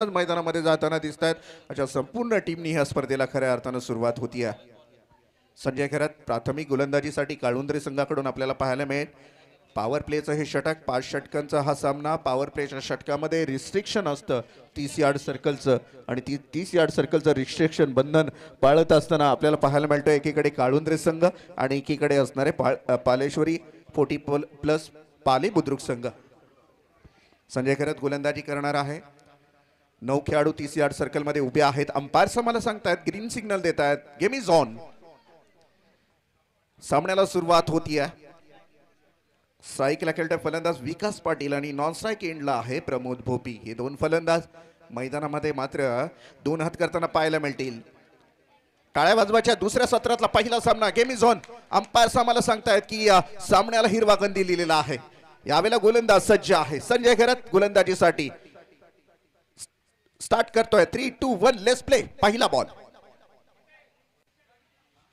मैदानामध्ये जाताना दिसत आहेत. अशा संपूर्ण टीमनी ह्या स्पर्धेला खऱ्या अर्थानं सुरुवात होती आहे. संजय खैरत प्राथमिक गोलंदाजीसाठी काळुंद्रे संघाकडून आपल्याला पाहायला मिळेल. पॉवर प्लेचं हे षटक, 5 षटकांचा हा सामना. पॉवर प्लेच्या षटकामध्ये रिस्ट्रिक्शन असतं 30 यार्ड सर्कलचं, आणि 30 यार्ड सर्कलचं रिस्ट्रिक्शन बंधन पाळत असताना आपल्याला पाहायला मिळतं एकीकडे काळुंद्रे संघ आणि एकीकडे असणारे पालेश्वरी 40+ पाले बुद्रुक संघ. संजय खैरत गोलंदाजी करणार आहे. 9 खेळाडू 30 यार्ड सर्कलमध्ये उभे आहेत. अंपायर्स मला सांगतायत, ग्रीन सिग्नल देत आहेत, गेम इज ऑन. सामन्याला सुरुवात होती आहे. स्ट्राईकला खेळतोय फलंदाज विकास पाटील आणि नॉन स्ट्राईक एंडला आहे प्रमोद भोपी. हे दोन फलंदाज मैदानामध्ये मात्र 2 हात करताना पाहायला मिळतील. टाळ्या वाजवायच्या दुसऱ्या सत्रातला पहिला सामना, गेम इज ऑन. अंपायर्स आम्हाला सांगतायत की या सामन्याला हिरवा कंदील दिलेला आहे. यावेळेला गोलंदाज सज्ज आहे. संजय खैरत गोलंदाजीसाठी स्टार्ट करतोय. 3, 2, 1 लेट्स प्ले. पहिला बॉल.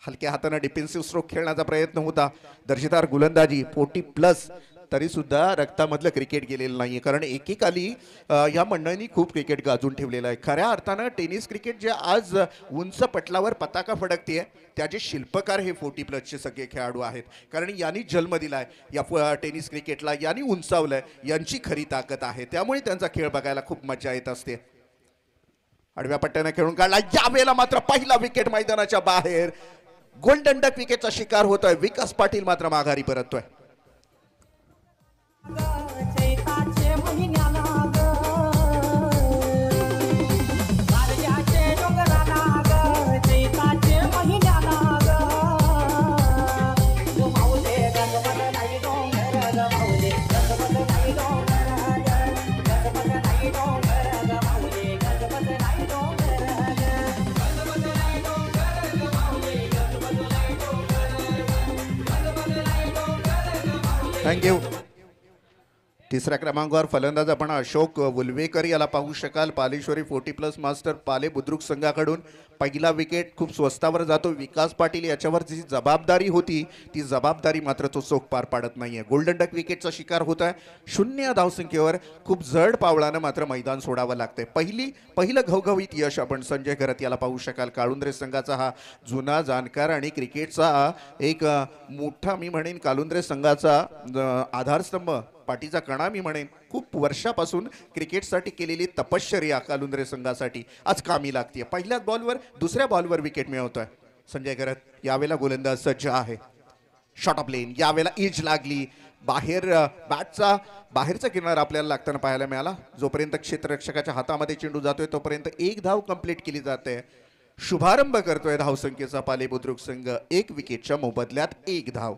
हलक्या हाताने डिफेन्सिव्ह स्ट्रोक खेळण्याचा प्रयत्न होता. दर्जेदार गोलंदाजी 40+, तरी सुद्धा रक्तामधलं क्रिकेट गेलेलं नाहीये, कारण एकेकाली या मंडळींनी खूप क्रिकेट गाजून ठेवलेलं आहे. खऱ्या अर्थानं टेनिस क्रिकेट जे आज उंच पटलावर पताका फडकते त्याचे शिल्पकार हे 40+चे सगळे खेळाडू आहेत, कारण यांनी जन्म दिलाय या टेनिस क्रिकेटला, यांनी उंचावलंय, यांची खरी ताकद आहे. त्यामुळे त्यांचा खेळ बघायला खूप मजा येत असते. आडव्या पट्ट्याने खेळून काढला. यावेळेला मात्र पहिला विकेट मैदानाच्या बाहेर. गोल्डन डक विकेटचा शिकार होतोय. विकास पाटील मात्र माघारी परततोय. थँक्यू. तिसऱ्या क्रमांकावर फलंदाज आपण अशोक वुलवेकर याला पाहू शकाल. पालेश्वरी 40+ मास्टर पाले बुद्रुक संघाकडून पहिला विकेट खूप स्वस्तावर जातो. विकास पाटील याच्यावर जी जबाबदारी होती ती जबाबदारी मात्र तो चोख पार पाडत नाहीये. गोल्डन डक विकेटचा शिकार होत आहे. 0 धावसंख्येवर खूप जड पावलानं मात्र मैदान सोडावं लागतंय. पहिलं घवघवीत यश आपण संजय खैरत याला पाहू शकाल. काळुंद्रे संघाचा हा जुना जाणकार आणि क्रिकेटचा एक मोठा, मी म्हणेन काळुंद्रे संघाचा आधारस्तंभ, पाठीचा कणा मी म्हणेन. खूप वर्षापासून क्रिकेटसाठी केलेली तपश्चर्या काळुंद्रे संघासाठी आज कामी लागते. पहिल्याच बॉलवर, दुसऱ्या बॉलवर विकेट मिळवतोय संजय खैरत. यावेळेला गोलंदाज सज्ज आहे. शॉट ऑफ लेन. यावेळेला इज लागली बाहेर. बॅटचा बाहेरचा किनारा आपल्याला लागताना पाहायला मिळाला. जोपर्यंत क्षेत्ररक्षकाच्या हातामध्ये चेंडू जातोय तोपर्यंत 1 धाव कंप्लीट केली जाते. शुभारंभ करतोय धावसंख्येचा पाले बुद्रुक संघ. 1 विकेटच्या मोबदल्यात 1 धाव.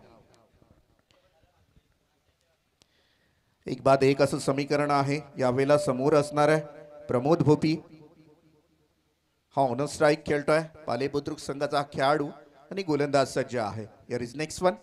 1 बाद 1 असं समीकरण आहे. यावेळेला समोर असणार आहे प्रमोद भोपी. हा ऑन स्ट्राईक खेळतोय पाले बुद्रुक संघाचा खेळाडू आणि गोलंदाज सज्ज आहे. Here is next one.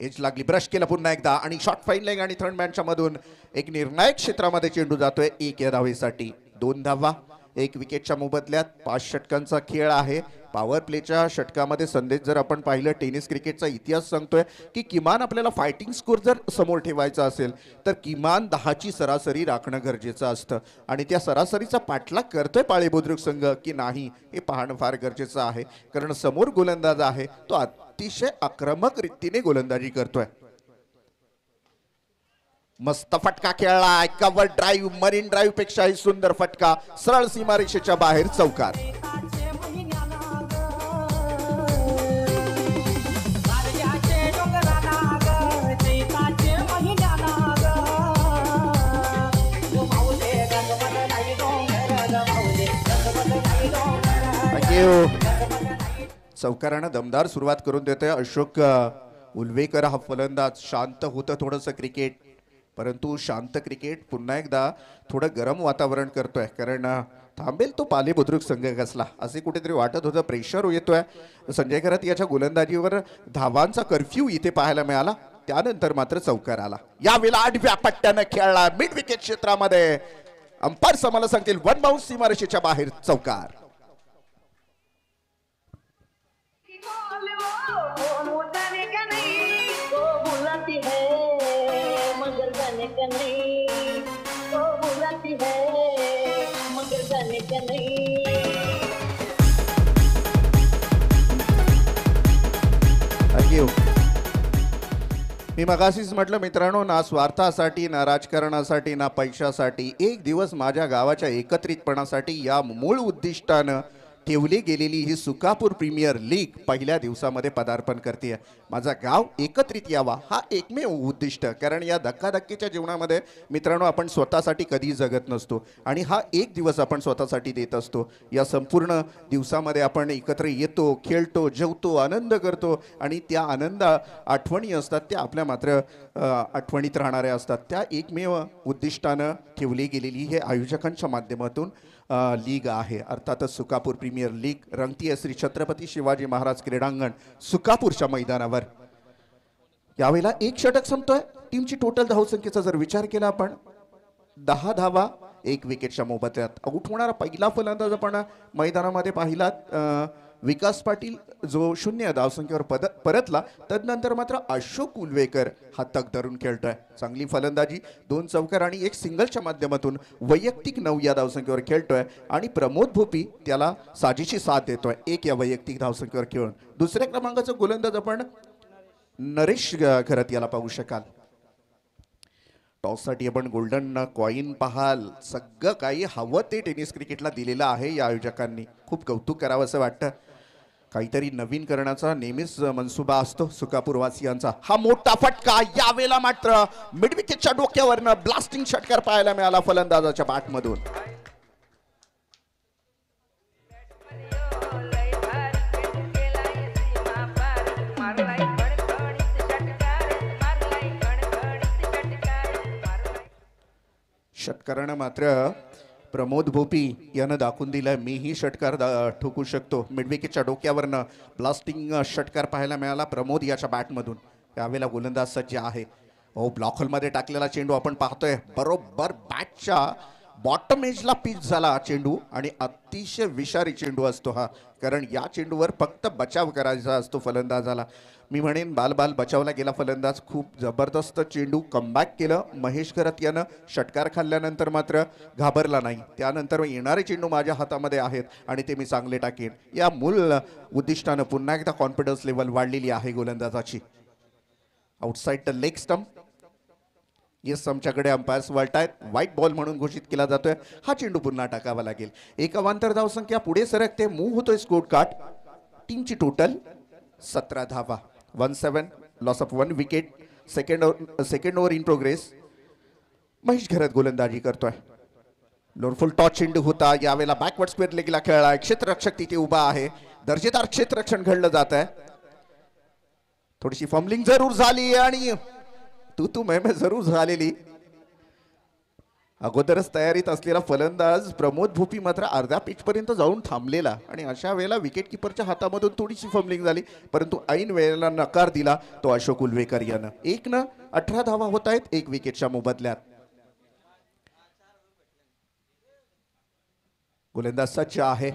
Edge लागली, ब्रश केला पुन्हा एकदा आणि शॉर्ट फाईन लेग आणि थर्ड मॅनच्या मधून एक निर्णायक क्षेत्रामध्ये चेंडू जातोय. 1 या धावेसाठी 2 धावा. 1 विकेटच्या मोबदल्यात 5 षटकांचा खेळ आहे. पॉवर प्लेच्या षटकामध्ये संदेश जर आपण पाहिलं, टेनिस क्रिकेटचा इतिहास सांगतोय की किमान आपल्याला फायटिंग स्कोर जर समोर ठेवायचा असेल तर किमान 10ची सरासरी राखणं गरजेचं असतं, आणि त्या सरासरीचा पाठलाग करतोय पाळे बुद्रुक संघ की नाही हे पाहणं फार गरजेचं आहे, कारण समोर गोलंदाज आहे तो अतिशय आक्रमक रीतीने गोलंदाजी करतोय. मस्त फटका खेळलाय. कव्हर ड्राईव्ह, मरीन ड्राईव्ह पेक्षाही सुंदर फटका. सरळ सीमारेषेच्या बाहेर चौकार. चौकारानं दमदार सुरुवात करून देतोय अशोक उलवेकर हा फलंदाज. शांत होतं थोडंसं क्रिकेट, परंतु शांत क्रिकेट पुन्हा एकदा थोडं गरम वातावरण करतोय, कारण थांबेल तो पाले बुद्रुक संघ कसला असे कुठेतरी वाटत होतं. प्रेशर येतोय संजय खैरत याच्या गोलंदाजीवर. धावांचा कर्फ्यू इथे पाहायला मिळाला. त्यानंतर मात्र चौकार आला. यावेळेला 8व्या पट्ट्यानं खेळला मिड विकेट क्षेत्रामध्ये. अंपायर्स आम्हाला सांगतील 1 बाउन्स सीमारेषेच्या बाहेर चौकार. मगर जाने का नहीं, वो बुलाती है थँक्यू. मी मगाशीच म्हटलं मित्रांनो, ना स्वार्थासाठी ना राजकारणासाठी ना पैशासाठी, एक दिवस माझ्या गावाच्या एकत्रितपणासाठी या मूळ उद्दिष्टानं ठेवली गेलेली ही सुकापूर प्रीमियर लीग पहिल्या दिवसामध्ये पदार्पण करते. माझा गाव एकत्रित यावा हा एकमेव उद्दिष्ट. कारण या धक्काधक्कीच्या जीवनामध्ये मित्रांनो आपण स्वतःसाठी कधी जगत नसतो आणि हा एक दिवस आपण स्वतःसाठी देत असतो. या संपूर्ण दिवसामध्ये आपण एकत्र येतो, खेळतो, जेवतो, आनंद करतो आणि त्या आनंद आठवणी असतात त्या आपल्या मात्र आठवणीत राहणाऱ्या असतात. त्या एकमेव उद्दिष्टानं ठेवली गेलेली हे आयोजकांच्या माध्यमातून लीग आहे. अर्थातच सुकापूर प्रीमियर लीग रंगतीय श्री छत्रपती शिवाजी महाराज क्रीडांगण सुकापूरच्या मैदानावर. यावेळेला एक षटक संपतोय. टीमची टोटल धावसंख्येचा जर विचार केला आपण 10 धावा 1 विकेटच्या मोबदल्यात. आऊट होणारा पहिला फलंदाज आपण मैदानामध्ये पाहिलात विकास पाटील जो 0 धावसंख्येवर परतला. तदनंतर मात्र अशोक उलवेकर हा तग धरून खेळतोय. चांगली फलंदाजी 2 चौकार आणि 1 सिंगलच्या माध्यमातून वैयक्तिक 9 या धावसंख्येवर खेळतोय आणि प्रमोद भोपी त्याला साजेशी साथ देतोय 1 या वैयक्तिक धावसंख्येवर खेळून. दुसऱ्या क्रमांकाचा गोलंदाज आपण नरेश खरत याला पाहू शकाल. टॉससाठी आपण गोल्डन कॉईन पाहाल. सगळं काही हवं ते टेनिस क्रिकेटला दिलेलं आहे या आयोजकांनी. खूप कौतुक करावं असं वाटतं. काहीतरी नवीन करण्याचा नेहमीच मनसुबा असतो सुकापूरवासियांचा. हा मोठा फटका यावेळेला मात्र मिडविकेटच्या डोक्यावरनं ब्लास्टिंग षटकार पाहायला मिळाला फलंदाजाच्या बॅटमधून. षटकारानं मात्र प्रमोद भोपी यानं दाखवून दिलं मीही षटकार ठोकू शकतो. मिडविकेटच्या डोक्यावरनं ब्लास्टिंग षटकार पाहायला मिळाला प्रमोद याच्या बॅटमधून. यावेळेला गोलंदाज सज्ज आहे. ब्लॉक होलमध्ये टाकलेला चेंडू आपण पाहतोय. बरोबर बॅटच्या बॉटम एजला पिच झाला चेंडू आणि अतिशय विषारी चेंडू असतो हा. कारण या चेंडूवर फक्त बचाव करायचा असतो फलंदाजाला. मी म्हणेन बाल बचावला गेला फलंदाज. खूप जबरदस्त चेंडू कमबॅक केलं महेश खरत यानं. षटकार खाल्ल्यानंतर मात्र घाबरला नाही. त्यानंतर येणारे चेंडू माझ्या हातामध्ये आहेत आणि ते मी चांगले टाकेन या मूळ उद्दिष्टानं पुन्हा एकदा कॉन्फिडन्स लेवल वाढलेली आहे गोलंदाजाची. Outside the leg stump. Yes आमच्याकडे अंपायर्स वळतायत. व्हाईट बॉल म्हणून घोषित केला जातोय. हा चेंडू पुन्हा टाकावा लागेल. एक अवांतर धावसंख्या पुढे सरकते. मूव्ह होतोय स्कोर कार्ड. टीमची टोटल 17 धावा. 1-7 loss of 1 wicket. Second over in progress. Mahesh Gharat गोलंदाजी करतोय. लोरफुल टॉच चेंडू होता. यावेळेला बॅकवर्ड स्क्वेअर लेगला खेळलाय. क्षेत्ररक्षक तिथे उभा आहे. दर्जेदार क्षेत्ररक्षण घडलं जात आहे. थोडीशी फंबलिंग जरूर झाली आणि तू मैं जरूर झालेली. अगोदरच तयारीत असलेला फलंदाज प्रमोद भोपी मात्र अर्ध्या पिच पर्यंत जाऊन थांबलेला आणि अशा वेळेला विकेट किपरच्या हातामधून थोडीशी फंबलिंग झाली. परंतु ऐन वेळेला नकार दिला तो अशोक उलवेकर यानं. 18 धावा होत आहेत 1 विकेटच्या मोबदल्यात. गोलंदाज सज्ज आहे.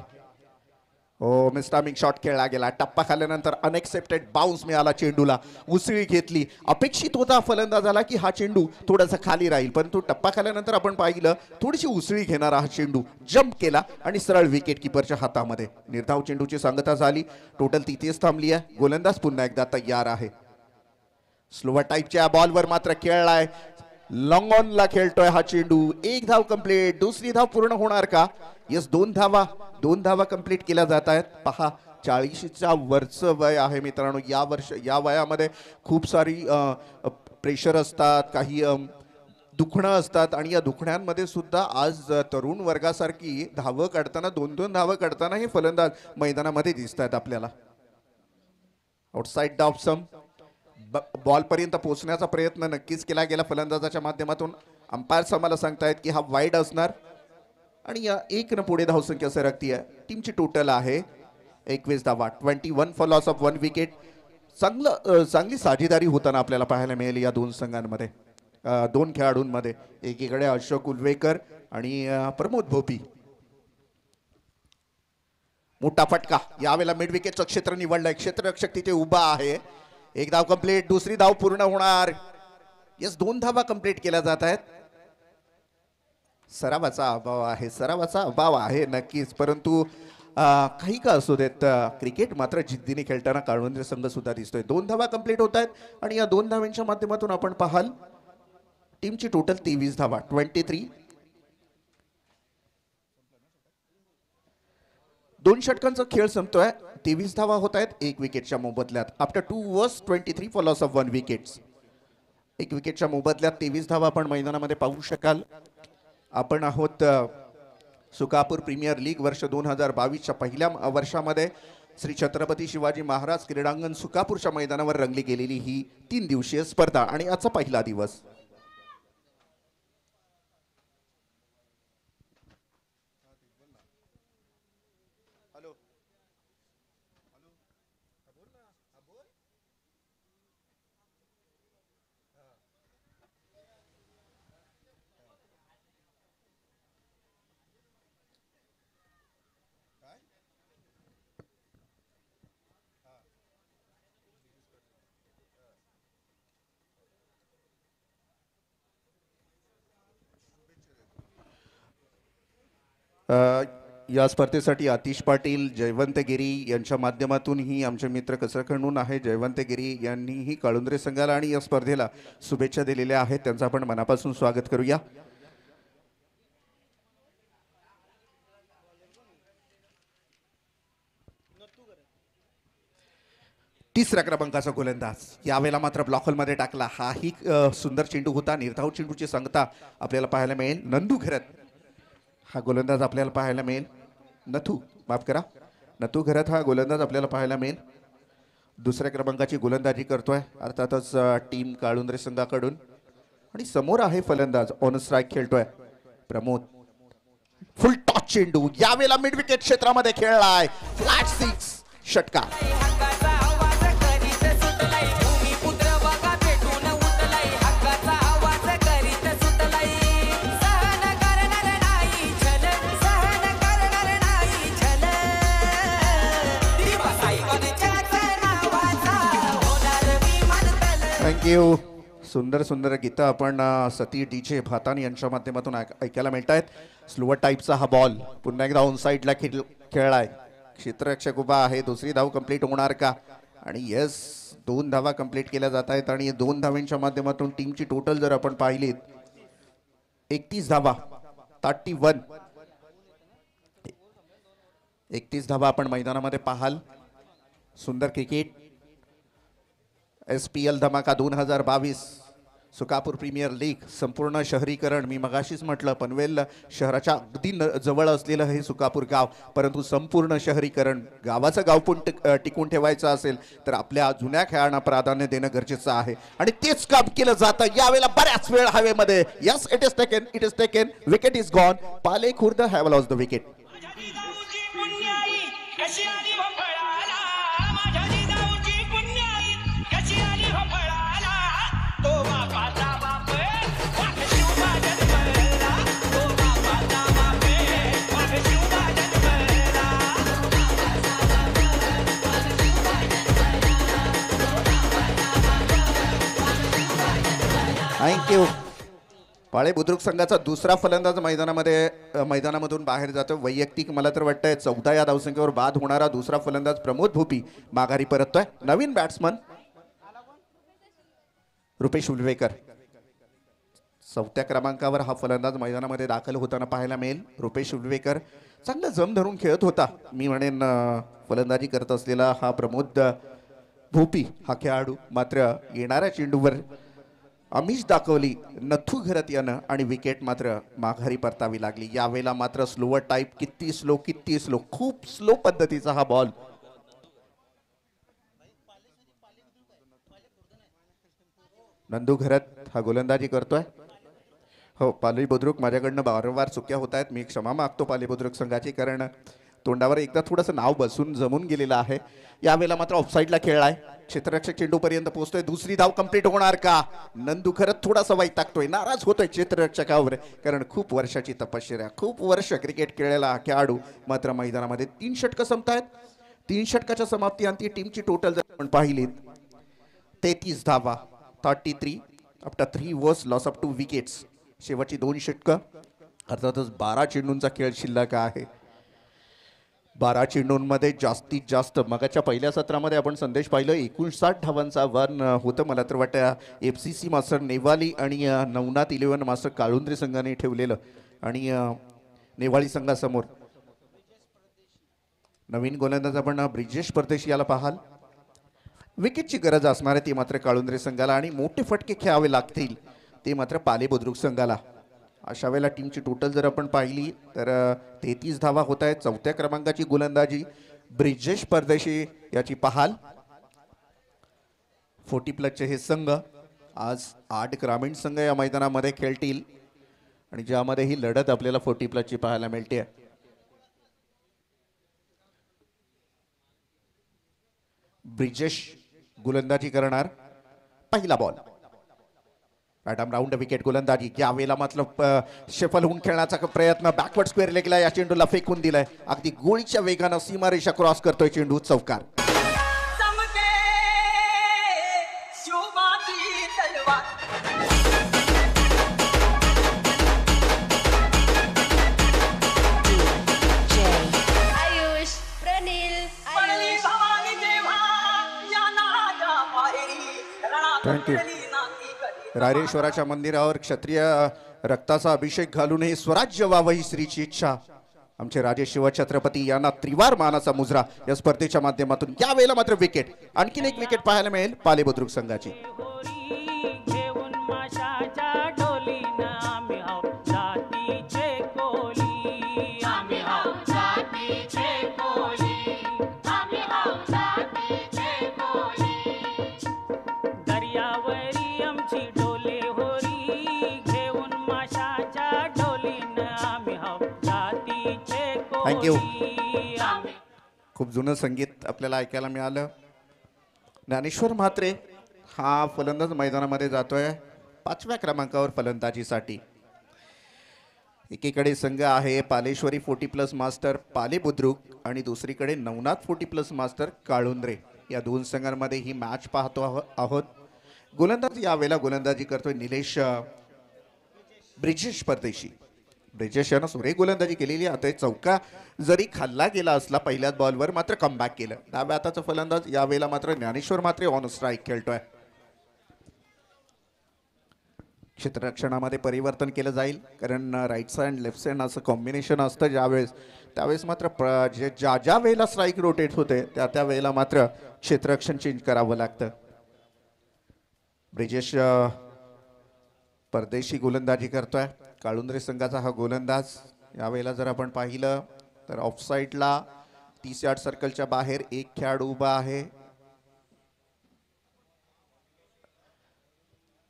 मिस्टामिंग शॉट खेळला गेला. टप्पा खाल्ल्यानंतर अनएक्सेप्टेड बाउन्स मिळाला चेंडूला. उसळी घेतली. अपेक्षित होता फलंदाजाला की हा चेंडू थोडासा खाली राहील. परंतु टप्पा खाल्ल्यानंतर आपण पाहिलं थोडीशी उसळी घेणारा हा चेंडू जंप केला आणि सरळ विकेट किपरच्या हातामध्ये. निर्धाव चेंडूची सांगता झाली. टोटल तिथेच थांबली आहे. गोलंदाज पुन्हा एकदा तयार आहे. स्लोवर टाईपच्या बॉलवर मात्र खेळलाय. लॉंग ऑनला खेळतोय हा चेंडू. 1 धाव कंप्लीट. दुसरी धाव पूर्ण होणार का? येस 2 धावा कंप्लीट केल्या जात आहेत. पहा 40च्या वरचं वय आहे मित्रांनो. या वयामध्ये खूप सारी प्रेशर असतात. काही दुखणं असतात आणि या दुखण्यांमध्ये सुद्धा आज तरुण वर्गासारखी धावं काढताना 2-2 धावं काढताना हे फलंदाज मैदानामध्ये दिसत आहेत आपल्याला. Outside the off stump. Ball पर्यंत पोहोचण्याचा प्रयत्न नक्कीच केला गेला फलंदाजाच्या माध्यमातून. अंपायर्स आम्हाला सांगतायत की हा वाईड असणार आणि या 1 न पुढे धावसंख्या सरकतीये. टीमची टोटल आहे 21 धावा. 21 फॉर लॉस ऑफ 1 विकेट. चांगली साझेदारी होताना आपल्याला पाहायला मिळेल या 2 संघांमध्ये, 2 खेळाडूंमध्ये. एकीकडे अशोक उलवेकर आणि प्रमोद भोपी. मोठा फटका. यावेळेला मिड विकेटचं क्षेत्र निवडलंय. क्षेत्ररक्षक तिथे उभा आहे. 1 धाव कंप्लीट. दुसरी धाव पूर्ण होणार. येस 2 धावा कंप्लीट केल्या जात आहेत. सरावाचा अभाव आहे, सरावाचा अभाव आहे नक्कीच, परंतु काही का असू देत, क्रिकेट मात्र जिद्दीने खेळताना काळुंद्रे संघ सुद्धा दिसतोय. 2 धावा कंप्लीट होत आहेत आणि या 2 धावांच्या माध्यमातून आपण पाहाल टीमची टोटल 23 धावा, 23. 2 षटकांचा खेळ संपतोय. 23 धावा होत आहेत 1 विकेटच्या मोबदल्यात. After 2 overs 23 for loss of 1 wickets. 1 विकेटच्या मोबदल्यात 23 धावा आपण मैदानामध्ये पाहू शकाल. आपण आहोत सुकापूर प्रीमियर लीग वर्ष 2022च्या पहिल्या वर्षामध्ये श्री छत्रपती शिवाजी महाराज क्रीडांगण सुकापूरच्या मैदानावर रंगली गेलेली ही 3 दिवसीय स्पर्धा आणि आजचा पहिला दिवस. या स्पर्धेसाठी आतिश पाटील, जयवंत गिरी यांच्या माध्यमातूनही आमचे मित्र कसरखंडून आहे. जयवंत गिरी यांनीही काळुंद्रे संघाला आणि या स्पर्धेला शुभेच्छा दिलेल्या आहेत. त्यांचं आपण मनापासून स्वागत करूया. तिसऱ्या क्रमांकाचा गोलंदाज यावेळेला मात्र ब्लॉक होलमध्ये टाकला. हाही सुंदर चेंडू होता. निर्धाव चेंडूची सांगता आपल्याला पाहायला मिळेल. नंदू घरत हा गोलंदाज आपल्याला पाहायला मिळेल. माफ करा, नथू घरत हा गोलंदाज आपल्याला पाहायला मिळेल. दुसऱ्या क्रमांकाची गोलंदाजी करतोय अर्थातच टीम काळुंद्रे संघाकडून. आणि समोर आहे फलंदाज ऑन स्ट्राईक खेळतोय प्रमोद. फुल टॉस चेंडू यावेळेला मिड विकेट क्षेत्रामध्ये खेळलाय. फ्लॅट 6 षटकार. थँक्यू. सुंदर सुंदर गीतं आपण सती डीजे भातान यांच्या माध्यमातून ऐकायला मिळत आहेत. स्लोअर टाईपचा हा बॉल पुन्हा एकदा ऑन साईडला खेळलाय. क्षेत्ररक्षक उभा आहे. दुसरी धाव कंप्लीट होणार का? आणि येस, 2 धावा कंप्लीट केल्या जात आहेत आणि 2 धावांच्या माध्यमातून टीमची टोटल जर आपण पाहिलीत 31 धावा, 31. 31 धावा आपण मैदानामध्ये पाहाल. सुंदर क्रिकेट. SPL धमाका 2022 सुकापूर प्रीमियर लीग संपूर्ण शहरीकरण. मी मगाशीच म्हटलं पनवेल शहराच्या अगदी जवळ असलेलं हे सुकापूर गाव, परंतु संपूर्ण शहरीकरण. गावाचं गाव पण टिकून ठेवायचं असेल तर आपल्या जुन्या खेळांना प्राधान्य देणं गरजेचं आहे आणि तेच काम केलं जातं यावेळेला. बऱ्याच वेळ हवेमध्ये. Yes, it is taken. Wicket is gone. Pale Khurd have lost the wicket. Thank you. Pale Budruk संघाचा दुसरा फलंदाज मैदानामधून बाहेर जातो. वैयक्तिक मला तर वाटतंय 14 या धावसंख्येवर बाद होणारा दुसरा फलंदाज प्रमोद भोपी माघारी परततोय. नवीन बॅट्समन रुपेश उलवेकर 4थ्या क्रमांकावर हा फलंदाज मैदानामध्ये दाखल होताना पाहायला मिळेल. रुपेश उलवेकर चांगलं जम धरून खेळत होता. मी म्हणेन फलंदाजी करत असलेला हा प्रमोद भोपी हा खेळाडू मात्र येणाऱ्या चेंडूवर आमिष दाखवली नथू घरत यानं आणि विकेट मात्र माघारी परतावी लागली. यावेळेला मात्र स्लोअर टाईप. किती स्लो, खूप स्लो पद्धतीचा हा बॉल. नंदू घरत हा गोलंदाजी करतोय. हो, पाली बुद्रुक माझ्याकडनं वारंवार चुक्या होत आहेत. मी क्षमा मागतो पाली बुद्रुक संघाची, कारण तोंडावर एकदा थोडंसं नाव बसून जमून गेलेलं आहे. यावेळेला मात्र ऑफसाईडला खेळलाय. क्षेत्ररक्षक चेंडूपर्यंत पोहोचतोय. दुसरी धाव कंप्लीट होणार का? नंदू खरंच थोडासा वैतागतोय, नाराज होतोय क्षेत्ररक्षकावर, कारण खूप वर्षाची तपश्चर्या, खूप वर्ष क्रिकेट खेळलेला हा खेळाडू मात्र मैदानामध्ये 3 षटकं संपतायत. 3 षटकाच्या समाप्तीअंती टीमची टोटल जर आपण पाहिलीत 33 धावा, 33 after 3 overs loss of 2 wickets. शेवटची 2 षटकं अर्थातच 12 चेंडूंचा खेळ शिल्लक आहे. 12 चेंडूंमध्ये जास्तीत जास्त मगाच्या पहिल्या सत्रामध्ये आपण संदेश पाहिलं 59 धावांचं आव्हान होतं. मला तर वाटतं FCC मास्टर नेवाली आणि नवनाथ 11 मास्टर काळुंद्रे संघाने ठेवलेलं. आणि नेवाळी संघासमोर नवीन गोलंदाज आपण ब्रिजेश परदेशी याला पाहाल. विकेटची गरज असणार आहे ती मात्र काळुंद्रे संघाला आणि मोठे फटके खेळावे लागतील ते मात्र पाले बुद्रुक संघाला. अशा वेळेला टीमची टोटल जर आपण पाहिली तर 33 धावा होत आहेत. चौथ्या क्रमांकाची गोलंदाजी ब्रिजेश परदेशी याची पाहाल. 40+ हे संघ आज 8 ग्रामीण संघ या मैदानामध्ये खेळतील आणि ज्यामध्ये ही लढत आपल्याला 40+ पाहायला मिळते. ब्रिजेश गोलंदाजी करणार. पहिला बॉल मॅडम राऊंड विकेट गोलंदाजी. यावेळेला मतलब शेफल होऊन खेळण्याचा प्रयत्न बॅकवर्ड स्क्वेअर लेगला या चेंडूला फेकून दिलाय. अगदी गोळीच्या वेगानं सीमारेषा क्रॉस करतोय चेंडू. चौकार. थँक्यू. रायरेश्वराच्या मंदिरावर क्षत्रिय रक्ताचा अभिषेक घालूनही स्वराज्य व्हावं ही श्रीची इच्छा. आमचे राजे शिवछत्रपती यांना त्रिवार मानाचा मुजरा या स्पर्धेच्या माध्यमातून. यावेळेला मात्र विकेट. आणखीन एक विकेट पाहायला मिळेल पाले बुद्रुक संघाची. थँक्यू. खूप जुनं संगीत आपल्याला ऐकायला मिळालं. ज्ञानेश्वर म्हात्रे हा फलंदाज मैदानामध्ये जातोय 5व्या क्रमांकावर फलंदाजीसाठी. एकीकडे संघ आहे पालेश्वरी 40+ मास्टर पाले बुद्रुक आणि दुसरीकडे नवनाथ 40+ मास्टर काळुंद्रे. या दोन संघांमध्ये ही मॅच पाहतो आहोत. गोलंदाज यावेळेला गोलंदाजी करतोय निलेश ब्रिजेश परदेशी. ब्रिजेश यानं सुरेख गोलंदाजी केलेली. आता चौका जरी खाल्ला गेला असला पहिल्याच बॉलवर मात्र कमबॅक केलं. डाव्या हाताचा फलंदाज यावेळेला मात्र ज्ञानेश्वर मात्रे ऑन स्ट्राईक खेळतोय. क्षेत्ररक्षणामध्ये परिवर्तन केलं जाईल कारण राईट साइड लेफ्ट साइड असं कॉम्बिनेशन असतं ज्यावेळेस त्यावेळेस मात्र ज्या वेळेला स्ट्राईक रोटेट होते त्या वेळेला मात्र क्षेत्ररक्षण चेंज करावं लागतं. ब्रिजेश परदेशी गोलंदाजी करतोय. काळुंद्रे संघाचा हा गोलंदाज. यावेळेला जर आपण पाहिलं तर ऑफ साईडला 30 यार्ड सर्कलच्या बाहेर एक खेळाडू उभा आहे.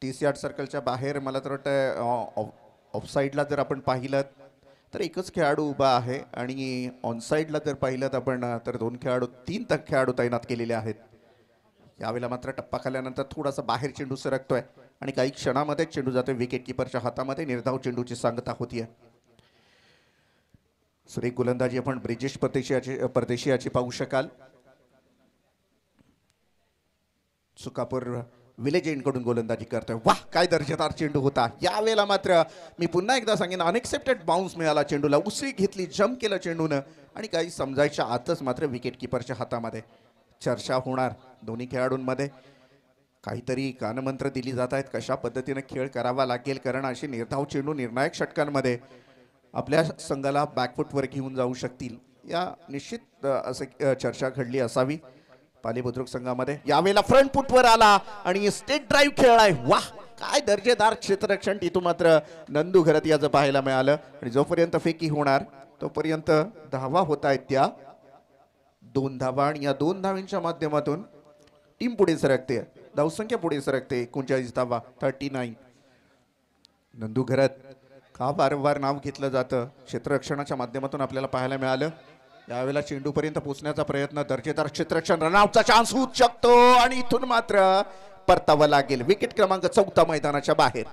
30 यार्ड सर्कलच्या बाहेर मला तर वाटतं ऑफ साईडला जर आपण पाहिलं तर एकच खेळाडू उभा आहे आणि ऑन साईडला जर पाहिलं आपण तर 2 खेळाडू 3 खेळाडू तैनात केलेले आहेत. यावेळेला मात्र टप्पा खाल्यानंतर थोडासा बाहेर चेंडू सरकतोय आणि काही क्षणामध्ये चेंडू जातोय विकेट किपरच्या हातामध्ये. निर्धाव चेंडूची सांगता होतीये. सुरेख गोलंदाजी आपण ब्रिजेश परदेशी याची पाहू शकाल. सुकापूर विलेज एंडकडून गोलंदाजी करतोय. वाह काय दर्जेदार चेंडू होता. यावेळेला मात्र मी पुन्हा एकदा सांगेन अनएक्सेप्टेड बाउन्स मिळाला चेंडूला. उसळी घेतली जम्प केलं चेंडूनं आणि काही समजायच्या आतच मात्र विकेट किपरच्या हातामध्ये. चर्चा होणार दोन्ही खेळाडूंमध्ये. काहीतरी कानमंत्र दिली जात आहेत कशा पद्धतीने खेळ करावा लागेल कारण अशी निर्धाव चेंडू निर्णायक षटकांमध्ये आपल्या संघाला बॅकफुटवर घेऊन जाऊ शकतील. या निश्चित असं चर्चा घडली असावी पाली बुद्रुक संघामध्ये. यावेळेला फ्रंट फुटवर आला आणि स्टेट ड्राईव्ह खेळलाय. वाह काय दर्जेदार क्षेत्ररक्षण तिथून मात्र नंदू घरत याचं पाहायला मिळालं. आणि जोपर्यंत फेकी होणार तोपर्यंत धावा होत आहेत त्या 2 धावा आणि या 2 धावांच्या माध्यमातून टीम पुढे सरकते. धावसंख्या पुढे सरकते. 39 धावा 39. नंदू घरत का वारंवार नाव घेतलं जातं क्षेत्ररक्षणाच्या माध्यमातून आपल्याला पाहायला मिळालं. यावेळेला चेंडूपर्यंत पोहोचण्याचा प्रयत्न. दर्जेदार क्षेत्ररक्षण. रनआउटचा चान्स होऊ शकतो आणि इथून मात्र परतावं लागेल. विकेट क्रमांक 14 मैदानाच्या बाहेर.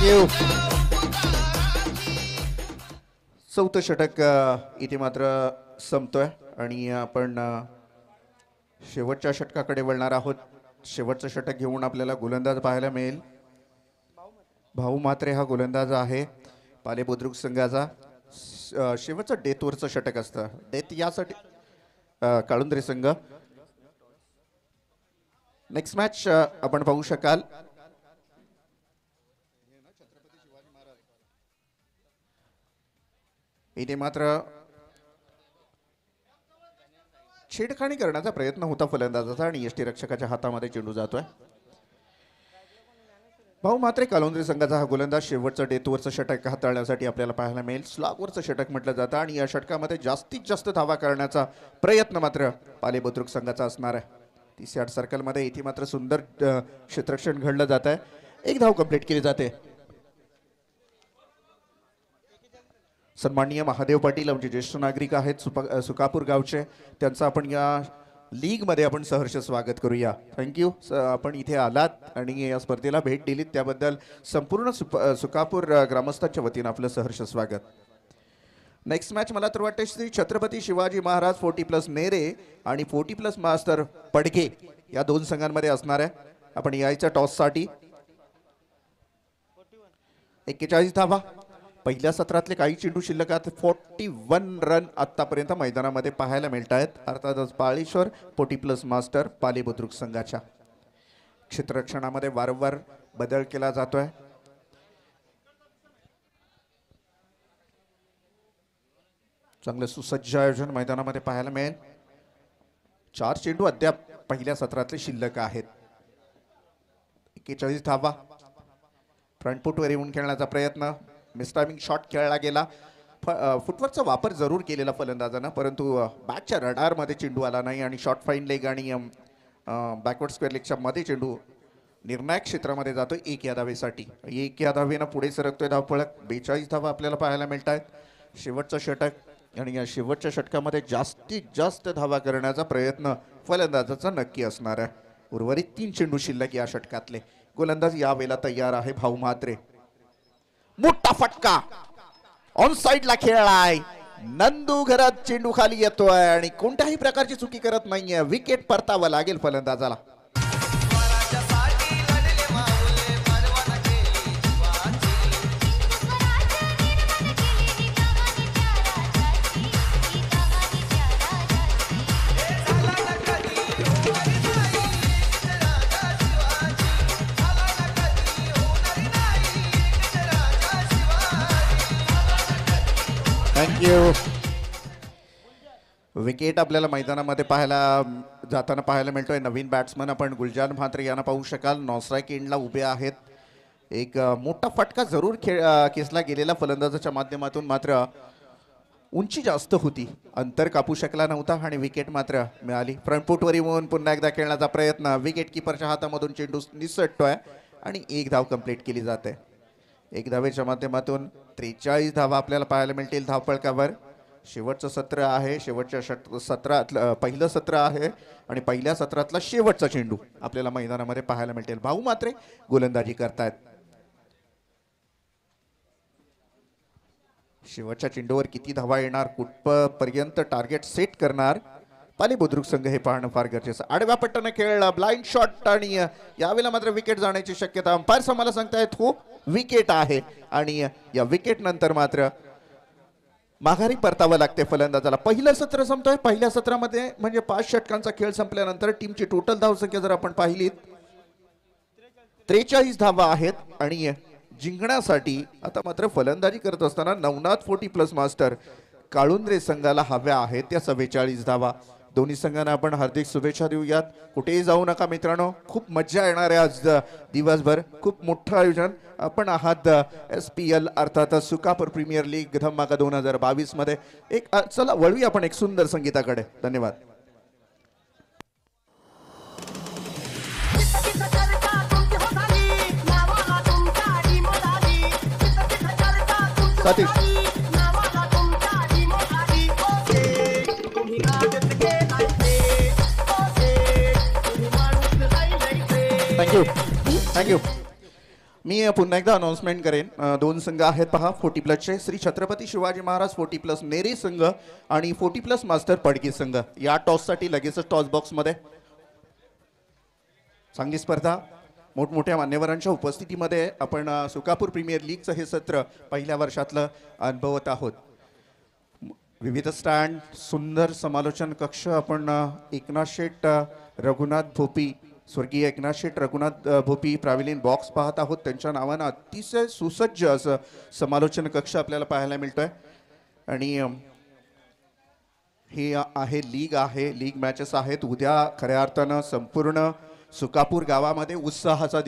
थँक्यू. चौथं षटक इथे मात्र संपतोय आणि आपण शेवटच्या षटकाकडे वळणार आहोत. शेवटचं षटक घेऊन आपल्याला गोलंदाज पाहायला मिळेल. भाऊ म्हात्रे हा गोलंदाज आहे पाले बुद्रुक संघाचा. शेवटचं डेथवरचं षटक असतं. डेथ यासाठी काळुंद्रे संघ. नेक्स्ट मॅच आपण पाहू शकाल. इथे मात्र छेडखाणी करण्याचा प्रयत्न होता फलंदाजाचा आणि यष्टीरक्षकाच्या हातामध्ये चेंडू जातोय. भाऊ मात्रे कालोंद्रे संघाचा हा गोलंदाज. शेवटचं डेथवरचं षटक हाताळण्यासाठी आपल्याला पाहायला मिळेल. स्लॉगवरचं षटक म्हटलं जातं आणि या षटकामध्ये जास्तीत जास्त धावा करण्याचा प्रयत्न मात्र पाले बुद्रुक संघाचा असणार आहे. 30 सर्कलमध्ये इथे मात्र सुंदर क्षेत्ररक्षण घडलं जात आहे. एक धाव कंप्लीट केली जाते. सन्माननीय महादेव पाटील म्हणजे ज्येष्ठ नागरिक आहेत सुकापूर गावचे. त्यांचं आपण या लीगमध्ये आपण सहर्ष स्वागत करूया. थँक्यू. आपण इथे आलात आणि या स्पर्धेला भेट दिलीत त्याबद्दल संपूर्ण सुकापूर ग्रामस्थांच्या वतीनं आपलं सहर्ष स्वागत. नेक्स्ट मॅच मला तर वाटतं श्री छत्रपती शिवाजी महाराज 40+ नेरे आणि 40+ मास्टर पडके या दोन संघांमध्ये असणार आहे. आपण यायच्या टॉससाठी 41 धावा. पहिल्या सत्रातले काही चेंडू शिल्लक आहेत. 41 रन आतापर्यंत मैदानामध्ये पाहायला मिळत आहेत. अर्थातच पाळेश्वर 40+ मास्टर पाले बुद्रुक संघाच्या. क्षेत्ररक्षणामध्ये वारंवार बदल केला जातोय. चांगलं सुसज्ज आयोजन मैदानामध्ये पाहायला मिळेल. 4 चेंडू अद्याप पहिल्या सत्रातले शिल्लक आहेत. 41 धावा. फ्रंटफुटवर येऊन खेळण्याचा प्रयत्न. मिसटायमिंग शॉट खेळला गेला. फुटवर्कचा वापर जरूर केलेला फलंदाजानं परंतु बॅटच्या रडारमध्ये चेंडू आला नाही आणि शॉर्ट फाईन लेग आणि बॅकवर्ड स्क्वेअर लेगच्या मध्ये चेंडू निर्णायक क्षेत्रामध्ये जातोय 1 या धावेसाठी. 1 या धावेनं पुढे सरकतोय धावफलक. 42 धावा आपल्याला पाहायला मिळत आहेत. शेवटचं षटक आणि या शेवटच्या षटकामध्ये जास्तीत जास्त धावा करण्याचा प्रयत्न फलंदाजाचा नक्की असणार आहे. उर्वरित 3 चेंडू शिल्लक या षटकातले. गोलंदाज यावेळेला तयार आहे भाऊ म्हात्रे. मोठा फटका ऑन साइडला खेळलाय. नंदू घरात चेंडू खाली येतोय आणि कोणत्याही प्रकारची चुकी करत नाहीये. विकेट परतावा लागेल फलंदाजाला. थँक्यू. विकेट आपल्याला मैदानामध्ये जाताना पाहायला मिळतोय. नवीन बॅट्समन आपण गुलजान म्हात्रे यांना पाहू शकाल. नॉस्ट्राईक एंडला उभे आहेत. एक मोठा फटका जरूर खेचला गेलेला फलंदाजाच्या माध्यमातून. मात्र उंची जास्त होती. अंतर कापू शकला नव्हता आणि विकेट मात्र मिळाली. फ्रंटफुटवर येऊन पुन्हा एकदा खेळण्याचा प्रयत्न. विकेट किपरच्या हातामधून चेंडू निसटतोय आणि 1 धाव कंप्लीट केली जाते. 1 धावेच्या माध्यमातून 43 धावा आपल्याला पाहायला मिळतील धावफलकावर. शेवटचं सत्र आहे. शेवटच्या सत्रातलं पहिलं सत्र आहे आणि पहिल्या सत्रातला शेवटचा चेंडू आपल्याला मैदानामध्ये पाहायला मिळतील. भाऊ मात्रे गोलंदाजी करतायत. शेवटच्या चेंडूवर किती धावा येणार, कुठपर्यंत टार्गेट सेट करणार पाले बुद्रुक संघ हे पाहणं फार गरजेचं. आडव्या पट्टानं खेळला. ब्लाइंड शॉट आणि यावेळेला मात्र विकेट जाण्याची शक्यता. अंपायर मला सांगतायत हो विकेट आहे आणि या विकेट नंतर मात्र माघारी परतावं लागते फलंदाजाला. पहिलं सत्र संपतोय. पहिल्या सत्रामध्ये म्हणजे 5 षटकांचा खेळ संपल्यानंतर टीमची टोटल धावसंख्या जर आपण पाहिलीत 43 धावा आहेत आणि जिंकण्यासाठी आता मात्र फलंदाजी करत असताना नवनाथ 40+ मास्टर काळुंद्रे संघाला हव्या आहेत त्या 44 धावा. दोन्ही संघांना आपण हार्दिक शुभेच्छा देऊयात. कुठेही जाऊ नका मित्रांनो. खूप मज्जा येणार आहे आज दिवसभर. खूप मोठं आयोजन. आपण आहात SPL अर्थात सुकापूर प्रीमियर लीग धमाका 2022 मध्ये. चला वळूया आपण एक सुंदर संगीताकडे. धन्यवाद. सतीश थँक्यू. मी पुन्हा एकदा अनाउन्समेंट करेन. दोन संघ आहेत पहा 40 प्लसचे. श्री छत्रपती शिवाजी महाराज 40 प्लस नेरे संघ आणि 40 प्लस मास्टर पडकी संघ. या टॉससाठी लगेचच टॉस बॉक्समध्ये चांगली स्पर्धा मोठमोठ्या मान्यवरांच्या उपस्थितीमध्ये आपण सुकापूर प्रीमियर लीगचं हे सत्र पहिल्या वर्षातलं अनुभवत आहोत. विविध स्टँड, सुंदर समालोचन कक्ष. आपण एकनाथ शेठ रघुनाथ भोपी, स्वर्गीय एकनाथ शेठ रघुनाथ भोपी प्राविलियन बॉक्स पाहत आहोत. त्यांच्या नावानं अतिशय सुसज्ज असं समालोचन कक्ष आपल्याला पाहायला मिळतोय. आणि हे आहे लीग मॅचेस आहेत. उद्या खऱ्या अर्थानं संपूर्ण सुकापूर गावामध्ये उत्सवाचा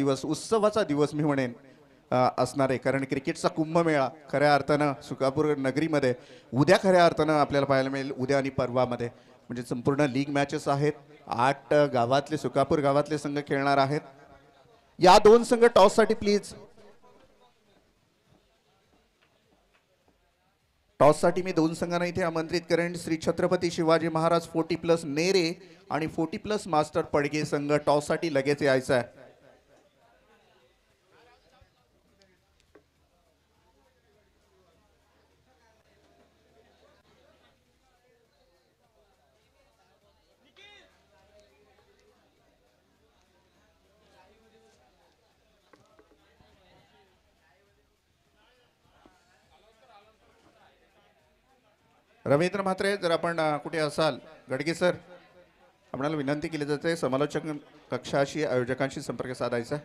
दिवस मी म्हणेन असणार आहे. कारण क्रिकेटचा कुंभमेळा खऱ्या अर्थानं सुकापूर नगरीमध्ये उद्या खऱ्या अर्थानं आपल्याला पाहायला मिळेल. उद्या आणि परवामध्ये म्हणजे संपूर्ण लीग मॅचेस आहेत. 8 गावातले सुकापूर गावातले संघ खेळणार आहेत. या दोन संघ टॉससाठी प्लीज. टॉससाठी मी दोन संघांना इथे आमंत्रित करेन. श्री छत्रपती शिवाजी महाराज 40 प्लस नेरे आणि 40 प्लस मास्टर पडगे संघ टॉससाठी लगेच यायचा आहे. रवींद्र म्हात्रे, जर आपण कुठे असाल, गडगे सर, आपल्याला विनंती केली जाते समालोचक कक्षाशी आयोजकांशी संपर्क साधायचा.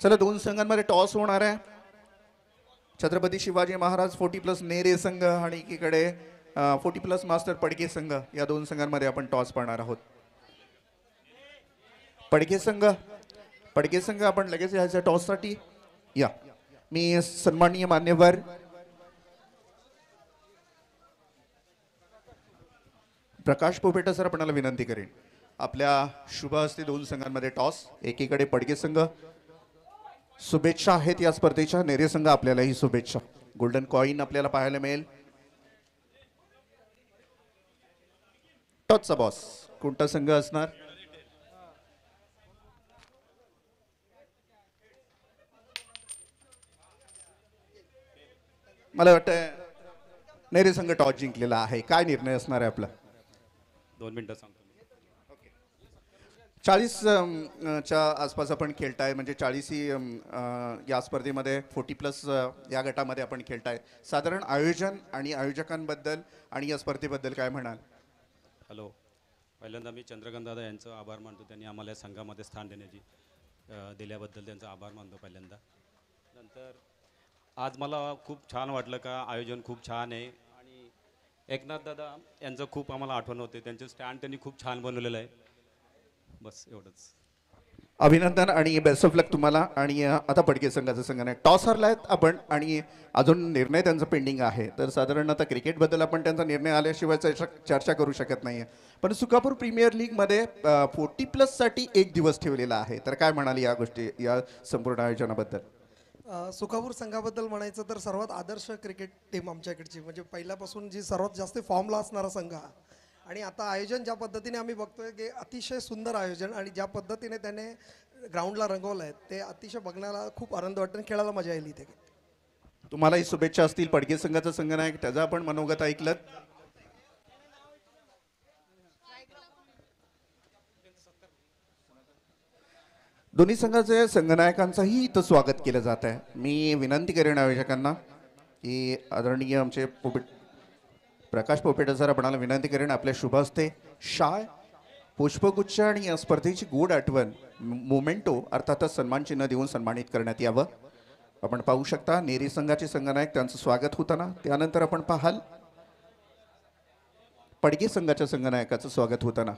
चला, दोन संघांमध्ये टॉस होणार आहे. छत्रपती शिवाजी महाराज 40 प्लस नेरे संघ आणि एकीकडे 40 प्लस मास्टर पडके संघ. या दोन संघांमध्ये आपण टॉस पाहणार आहोत. पडके संघ आपण लगेच यायचं टॉससाठी या. मी सन्माननीय मान्यवर प्रकाश पोपेटा सर आपणाला विनंती करेन. आपल्या शुभ हस्ते दोन संघांमध्ये टॉस. एकीकडे पडके संघ. शुभेच्छा आहेत या स्पर्धेच्या. नेरे संघ आपल्यालाही शुभेच्छा. गोल्डन कॉइन आपल्याला पाहायला मिळेल. टॉसचा बॉस कोणता संघ असणार? मला वाटतं नेरे संघ टॉस जिंकलेला आहे. काय निर्णय असणार आहे आपला? 2 मिनिटं सांगतो. 40 च्या आसपास आपण खेळताय. म्हणजे 40 ही या स्पर्धेमध्ये 40 प्लस या गटामध्ये आपण खेळताय. साधारण आयोजन आणि आयोजकांबद्दल आणि या स्पर्धेबद्दल काय म्हणाल? हॅलो, पहिल्यांदा मी चंद्रकांत दादा यांचं आभार मानतो. त्यांनी आम्हाला या संघामध्ये स्थान दिल्याबद्दल त्यांचा आभार मानतो पहिल्यांदा. नंतर आज मला खूप छान वाटलं का आयोजन खूप छान आहे. आणि एकनाथ दादा यांचं खूप आम्हाला आठवण होते. त्यांचं स्टँड त्यांनी खूप छान बनवलेलं आहे. बस एवढंच. अभिनंदन आणि बेस्ट ऑफ लक तुम्हाला. आणि आता पडके संघाचा संघ नाही, टॉस हरलायत आपण आणि अजून निर्णय त्यांचा पेंडिंग आहे. तर साधारण आता क्रिकेटबद्दल आपण त्यांचा निर्णय आल्याशिवाय चर्चा करू शकत नाही. पण सुकापूर प्रीमियर लीगमध्ये 40 प्लससाठी एक दिवस ठेवलेला आहे. तर काय म्हणाली या गोष्टी, या संपूर्ण आयोजनाबद्दल? सुकापूर संघाबद्दल म्हणायचं तर सर्वात आदर्श क्रिकेट टीम आमच्याकडची. म्हणजे पहिल्यापासून जी सर्वात जास्त फॉर्मला असणारा संघ. आणि आता आयोजन ज्या पद्धतीने आम्ही बघतोय की अतिशय सुंदर आयोजन आणि ज्या पद्धतीने त्याने ग्राउंडला रंगवलं आहे ते अतिशय बघण्याला खूप आनंद वाटतो आणि खेळायला मजा येईल इथे. तुम्हालाही शुभेच्छा असतील. पडके संघाचा संघ नायक, त्याचा आपण मनोगत ऐकलं. दोन्ही संघाचे संघनायकांचंही इथं स्वागत केलं जात आहे. मी विनंती करेन आयोजकांना की आदरणीय आमचे प्रकाश पोपेटा सर आपणाला विनंती करेन आपल्या शुभ हस्ते शाळ, पुष्पगुच्छ आणि या स्पर्धेची गोड आठवण मोमेंटो अर्थातच सन्मान चिन्ह देऊन सन्मानित करण्यात यावं. आपण पाहू शकता नेरी संघाचे संघनायक त्यांचं स्वागत होताना. त्यानंतर आपण पाहाल पडगे संघाच्या संघनायकाचं स्वागत होताना.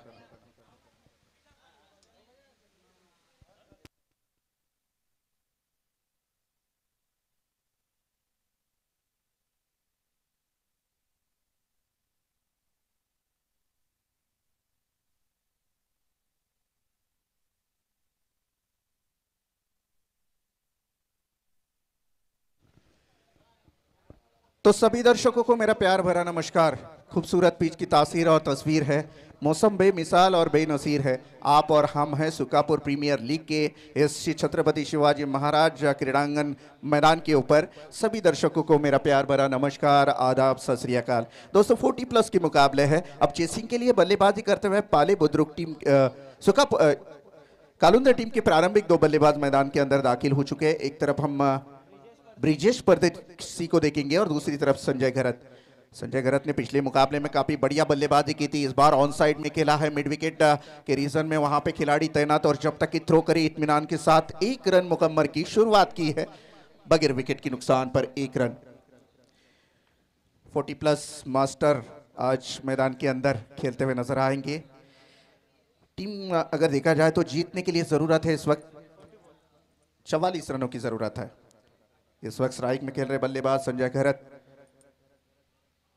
तो सभी दर्शकों को मेरा प्यार भरा नमस्कार. खूबसूरत पिच की तासीर और तस्वीर है। मौसम बेमिसाल और बेनसीर है। आप और हम हैं सुकापुर प्रीमियर लीग के इस श्री छत्रपति शिवाजी महाराज क्रीड़ांगन मैदान के ऊपर। सभी दर्शकों को मेरा प्यार भरा नमस्कार, आदाब, सत श्री अकाल। दोस्तों 40 प्लस के मुकाबले है। अब चेसिंग के लिए बल्लेबाजी करते हुए पाले बुद्रुक टीम कालुंद्र टीम के प्रारंभिक 2 बल्लेबाज मैदान के अंदर दाखिल हो चुके हैं। एक तरफ हम ब्रिजेश परदेसी को देखेंगे और दूसरी तरफ संजय घरत। संजय घरत ने पिछले मुकाबले में काफी बढ़िया बल्लेबाजी की थी। इस बार ऑन साइड में खेला है, मिड विकेट के रीजन में वहां पे खिलाड़ी तैनात और जब तक कि थ्रो करी इत्मीनान के साथ 1 रन मुकम्मल की शुरुआत की है बगैर विकेट की नुकसान पर 1 रन। 40 प्लस मास्टर आज मैदान के अंदर खेलते हुए नजर आएंगे। टीम अगर देखा जाए तो जीतने के लिए जरूरत है इस वक्त 44 रनों की जरूरत है। इस वक्त स्ट्राइक में खेल रहे बल्लेबाज संजय घरत।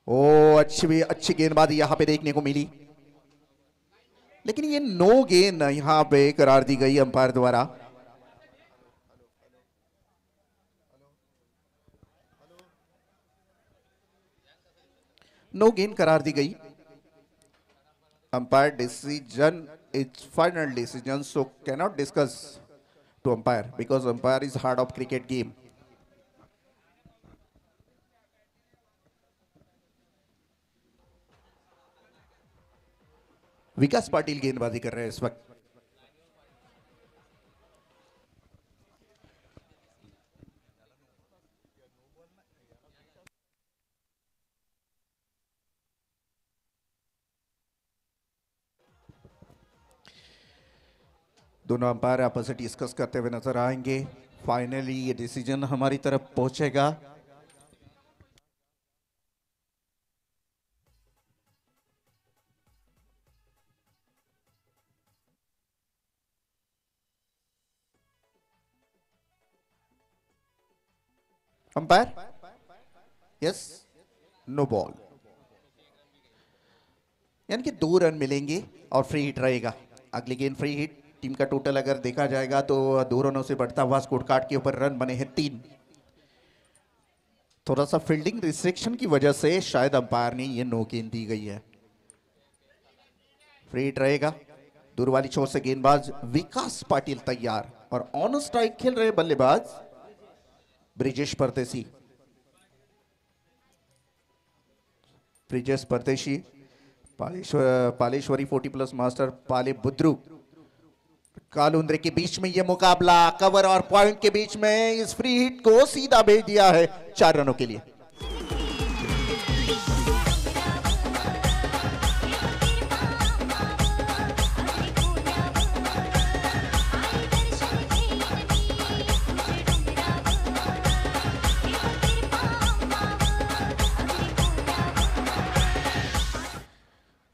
अच्छी गेंदबाजी यहां पे देखने को मिली, लेकिन ये नो गेंद यहां पे करार दी गई अंपायर द्वारा। नो गेंद करार दी गई। Umpire decision is final decision, so cannot discuss to umpire because umpire is heart of cricket game. Vikas Patil गेंदबाजी कर रहे हैं इस वक्त। दोनों अंपायर आपस में डिस्कस करते हुए नजर आएंगे। फाइनली ये डिसीजन हमारी तरफ पहुंचेगा। अंपायर यस, नो बॉल, यानी कि 2 रन मिलेंगे और फ्री हिट रहेगा। अगली गेंद फ्री हिट। टीम का टोटल अगर देखा जाएगा तो 2 रनों से बढ़ता हुआ स्कोर कार्ड के ऊपर रन बने हैं 3। थोड़ा सा फील्डिंग रिस्ट्रिक्शन की वजह से शायद अंपायर ने ये नो गेंद दी गई है। फ्री हिट रहेगा। दूर वाली छोर से गेंदबाज विकास पाटिल तैयार और ऑन स्ट्राइक खेल रहे बल्लेबाज ब्रिजेश परदेसी। ब्रिजेश परदेशी पालेश्वरी 40 प्लस मास्टर पाले बुद्रुक कालुंद्रे के बीच में यह मुकाबला। कवर और पॉइंट के बीच में इस फ्री हिट को सीधा भेज दिया है 4 रनों के लिए।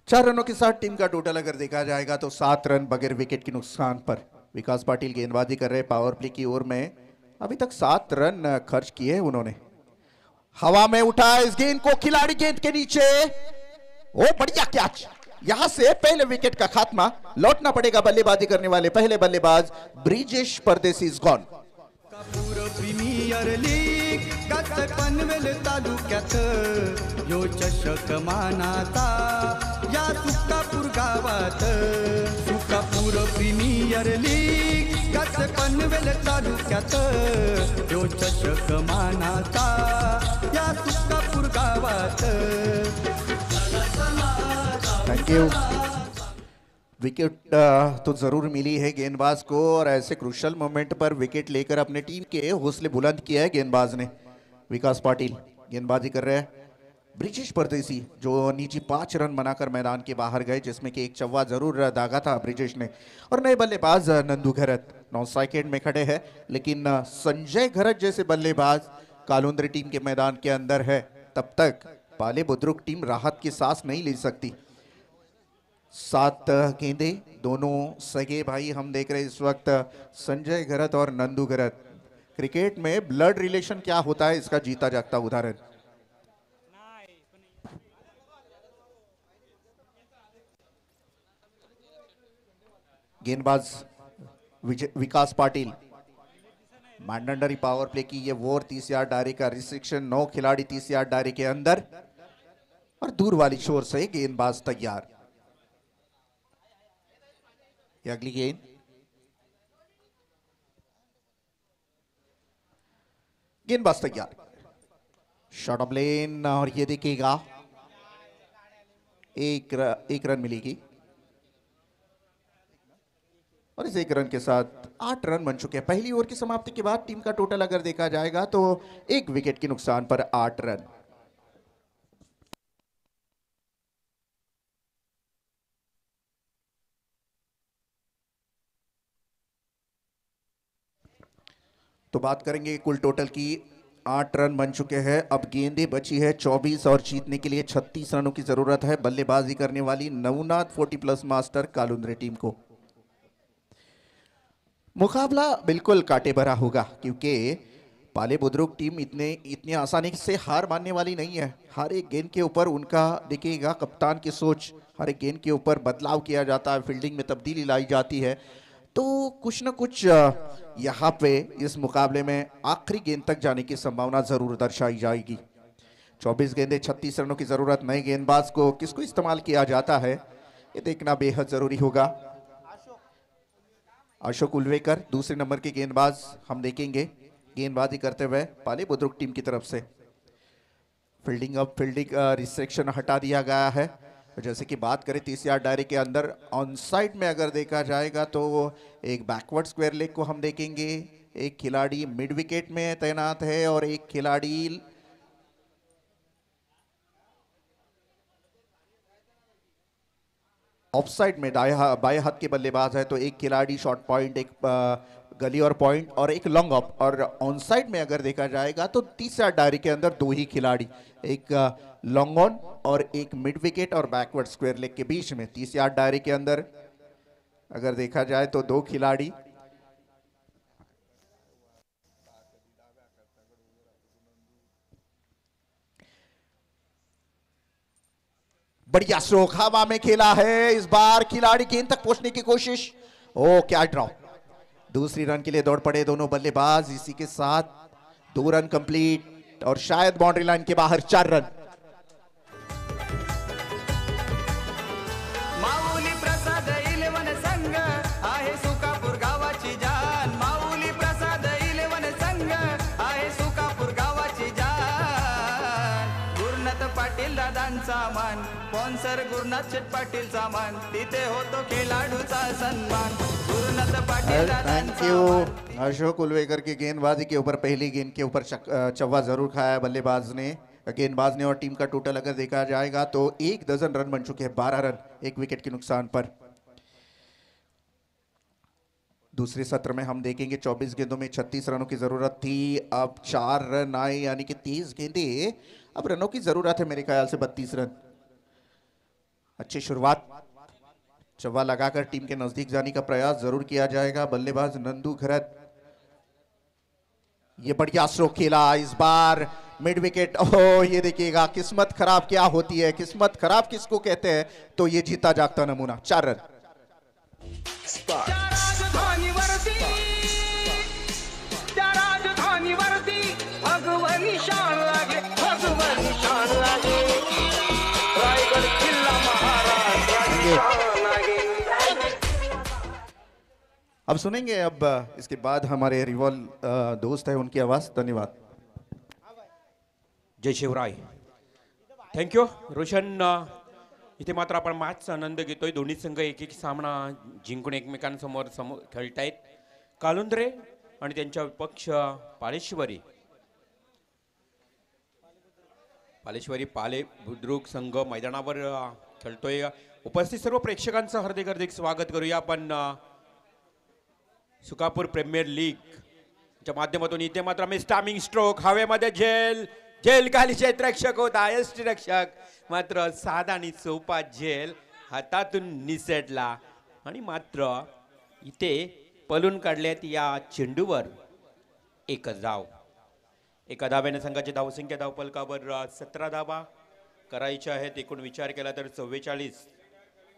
चार रनों के साथ टीम का टोटल अगर देखा जाएगा तो 7 रन बगैर विकेट के नुकसान पर। विकास पाटिल गेंदबाजी कर रहे पावर प्ले की ओर में। अभी तक 7 रन खर्च किए उन्होंने। हवा में उठा इस गेंद को खिलाड़ी गेंद के नीचे। ओ बढ़िया कैच। यहां से पहले विकेट का खात्मा। लौटना पड़ेगा बल्लेबाजी करने वाले पहले बल्लेबाज Brijesh Pardesi is gone. Premier league Panvel तालुक्यात यो चषक मानाचा या सुकापूर गावात। सुकापूर प्रीमियर लीग पनवेल तालुक्यात यो चषक मानाचा या सुकापूर गावात। Thank you. विकेट तो जरूर मिली है गेंदबाज को और ऐसे क्रूशल मोमेंट पर विकेट लेकर अपने टीम के हौसले बुलंद किया है गेंदबाज ने। विकास पाटिल गेंदबाजी कर रहे हैं। ब्रिजेश परदेसी जो नीचे 5 रन बनाकर मैदान के बाहर गए, जिसमें कि एक चौवा जरूर दागा था ब्रिजेश ने। और नए बल्लेबाज नंदू घरत नॉन स्ट्राइक एंड में खड़े हैं, लेकिन संजय घरत जैसे बल्लेबाज कालुंद्री टीम के मैदान के अंदर है, तब तक पाले बुद्रुक टीम राहत की सांस नहीं ले सकती। 7 गेंदे, दोनों सगे भाई हम देख रहे हैं इस वक्त संजय घरत और नंदू घरत। क्रिकेट में ब्लड रिलेशन क्या होता है इसका जीता जागता उदाहरण। गेंदबाज विकास पाटिल। मैंडेटरी पावर प्ले की ये वोर 30 यार्ड दायरे का रिस्ट्रिक्शन। 9 खिलाड़ी 30 यार्ड दायरे के अंदर। और दूर वाली छोर से गेंदबाज तैयार। ये अगली गेंद, गेंदबाज तैयार, शॉट ऑफ लेन, और ये देखिएगा एक रन मिलेगी और इस एक रन के साथ 8 रन बन चुके हैं। पहली ओवर की समाप्ति के बाद टीम का टोटल अगर देखा जाएगा तो 1 विकेट के नुकसान पर 8 रन। तो बात करेंगे कुल टोटल की। 8 रन बन चुके हैं, अब गेंदें बची है 24 और जीतने के लिए 36 रनों की जरूरत है बल्लेबाजी करने वाली नवनाथ 40+ मास्टर कालुंद्रे टीम को। मुकाबला बिल्कुल कांटे भरा होगा क्योंकि पाले बुद्रुक टीम इतनी आसानी से हार मानने वाली नहीं है। हर एक गेंद के ऊपर उनका देखिएगा कप्तान की सोच, हर एक गेंद के ऊपर बदलाव किया जाता है, फील्डिंग में तब्दीली लाई जाती है। तो कुछ ना कुछ यहाँ पे इस मुकाबले में आखिरी गेंद तक जाने की संभावना जरूर दर्शाई जाएगी। 24 गेंदें 36 रनों की जरूरत, नए गेंदबाज को किसको इस्तेमाल किया जाता है ये देखना बेहद जरूरी होगा। अशोक उल्वेकर दूसरे नंबर के गेंदबाज हम देखेंगे गेंदबाजी करते हुए पाले बुद्रुक टीम की तरफ से। फील्डिंग रिस्ट्रिक्शन हटा दिया गया है। जैसे कि बात करें 30 यार्ड दायरे के अंदर ऑन साइड में अगर देखा जाएगा तो एक बैकवर्ड स्क्वायर लेग को हम देखेंगे। एक खिलाड़ी मिड विकेट में तैनात है और एक खिलाड़ी ऑफसाइड में बाएं हाथ के बल्लेबाज है। तो एक खिलाड़ी शॉर्ट पॉइंट, एक गली और पॉइंट और एक लॉन्ग ऑफ। और ऑन साइड में अगर देखा जाएगा तो 30 यार्ड दायरे के अंदर 2 ही खिलाड़ी, एक लॉन्ग ऑन और एक मिड विकेट और बैकवर्ड स्क्वायर लेग के बीच में। 30 यार्ड दायरे के अंदर अगर देखा जाए तो 2 खिलाड़ी। बढ़िया स्ट्रोक हवा में खेला है, इस बार खिलाड़ी गेंद तक पहुंचने की कोशिश। ओ क्या ड्रॉप, दूसरी रन के लिए दौड़ पड़े दोनों बल्लेबाज। इसी के साथ 2 रन कंप्लीट और शायद बाउंड्री लाइन के बाहर 4 रन। माऊली प्रसाद 11 संघ आहे सुकापूर गावाची जान। माऊली प्रसाद 11 संघ आहे सुकापूर गावाची जान। गुरुनाथ पाटील दादांचा मान, स्पॉन्सर गुरुनाथ शेठ पाटील सामान, तिथे होतो खेळाडूचा सन्मान। Gurunath Patil thank you. अशोक उल्वेकर की गेंदबाजी के ऊपर पहली गेंद के ऊपर चौवा जरूर खाया बल्लेबाज ने, गेंदबाज ने। और टीम का टोटल अगर देखा जाएगा तो 1 दर्जन रन बन चुके हैं, 12 रन 1 विकेट के नुकसान पर। दूसरे सत्र में हम देखेंगे 24 गेंदों में 36 रनों की जरूरत थी, अब 4 रन आए, यानी कि 30 गेंदें, अब रनों की जरूरत है मेरे ख्याल से 32 रन। अच्छी शुरुआत, चौवा लगाकर टीम के नजदीक जाने का प्रयास जरूर किया जाएगा। बल्लेबाज नंदू घरत, ये बढ़िया स्ट्रोक खेला, इस बार मिड विकेट। ओह ये देखिएगा किस्मत खराब क्या होती है, किस्मत खराब किसको कहते हैं, तो ये जीता जागता नमूना। 4 रन। भगवानी शान लागे, भगवानी शान लागे, रायगढ़ किल्ला महाराज लागे। अब सुनेंगे अब इसके बाद हमारे रिवॉल दोस्त है उनकी आवाज। धन्यवाद। जय शिवराय। थँक्यू रोशन। इथे मात्र आपण मॅचचा आनंद घेतोय। दोन्ही संघ एक सामना जिंकून एकमेकांसमोर खेळतायत। कालुंद्रे आणि त्यांच्या विपक्ष पालेश्वरी पाले बुद्रुक संघ मैदानावर खेळतोय। उपस्थित सर्व प्रेक्षकांचं हार्दिक हार्दिक स्वागत करूया आपण सुकापूर प्रीमियर लीग च्या माध्यमातून। इथे मात्र मी स्टामिंग स्ट्रोक हवेमध्ये झेल खाली क्षेत्ररक्षक होता, यष्टीरक्षक मात्र साधा आणि सोपा झेल हातातून निसटला आणि मात्र इथे पलून काढल्यात या चेंडूवर एकच धाव। एका धाव्याने संघाची धावसंख्या धावफलकावर 17 धावा करायच्या आहेत। एकूण विचार केला तर 44।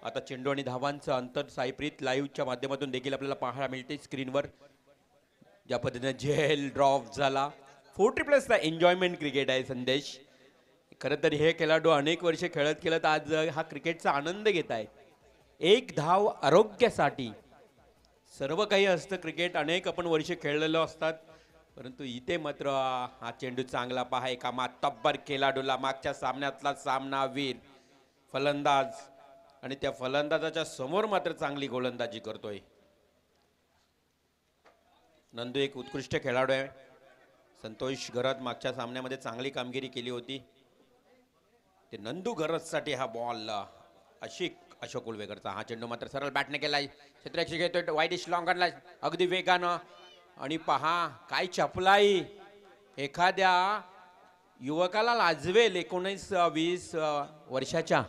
आता चेंडू आणि धावांचं अंतर साईप्रीत लाईव्हच्या माध्यमातून देखील आपल्याला पाहायला मिळते स्क्रीनवर। ज्या पद्धतीने झेल ड्रॉप झाला, 40+ एन्जॉयमेंट क्रिकेट आहे संदेश। खरं तर हे खेळाडू अनेक वर्षे खेळत आज हा क्रिकेटचा आनंद घेत आहेत. एक धाव आरोग्यासाठी सर्व काही असतं. क्रिकेट अनेक आपण वर्षे खेळलेलो असतात, परंतु इथे मात्र हा चेंडू चांगला पहा. एका मातब्बर खेळाडूला मागच्या सामन्यातला सामनावीर फलंदाज आणि त्या फलंदाजाच्या समोर मात्र चांगली गोलंदाजी करतोय. नंदू एक उत्कृष्ट खेळाडू आहे. संतोष घरत मागच्या सामन्यामध्ये चांगली कामगिरी केली होती. ते नंदू घरतसाठी हा बॉल अशोक उलवेकरचा. हा चेंडू मात्र सरळ बॅटने केलाय. क्षेत्ररक्षक घेतोय वाईडिश लॉंगरला अगदी वेगानं. आणि पहा काय चपलाई एखाद्या युवकाला लाजवेल. 19-20 वर्षाच्या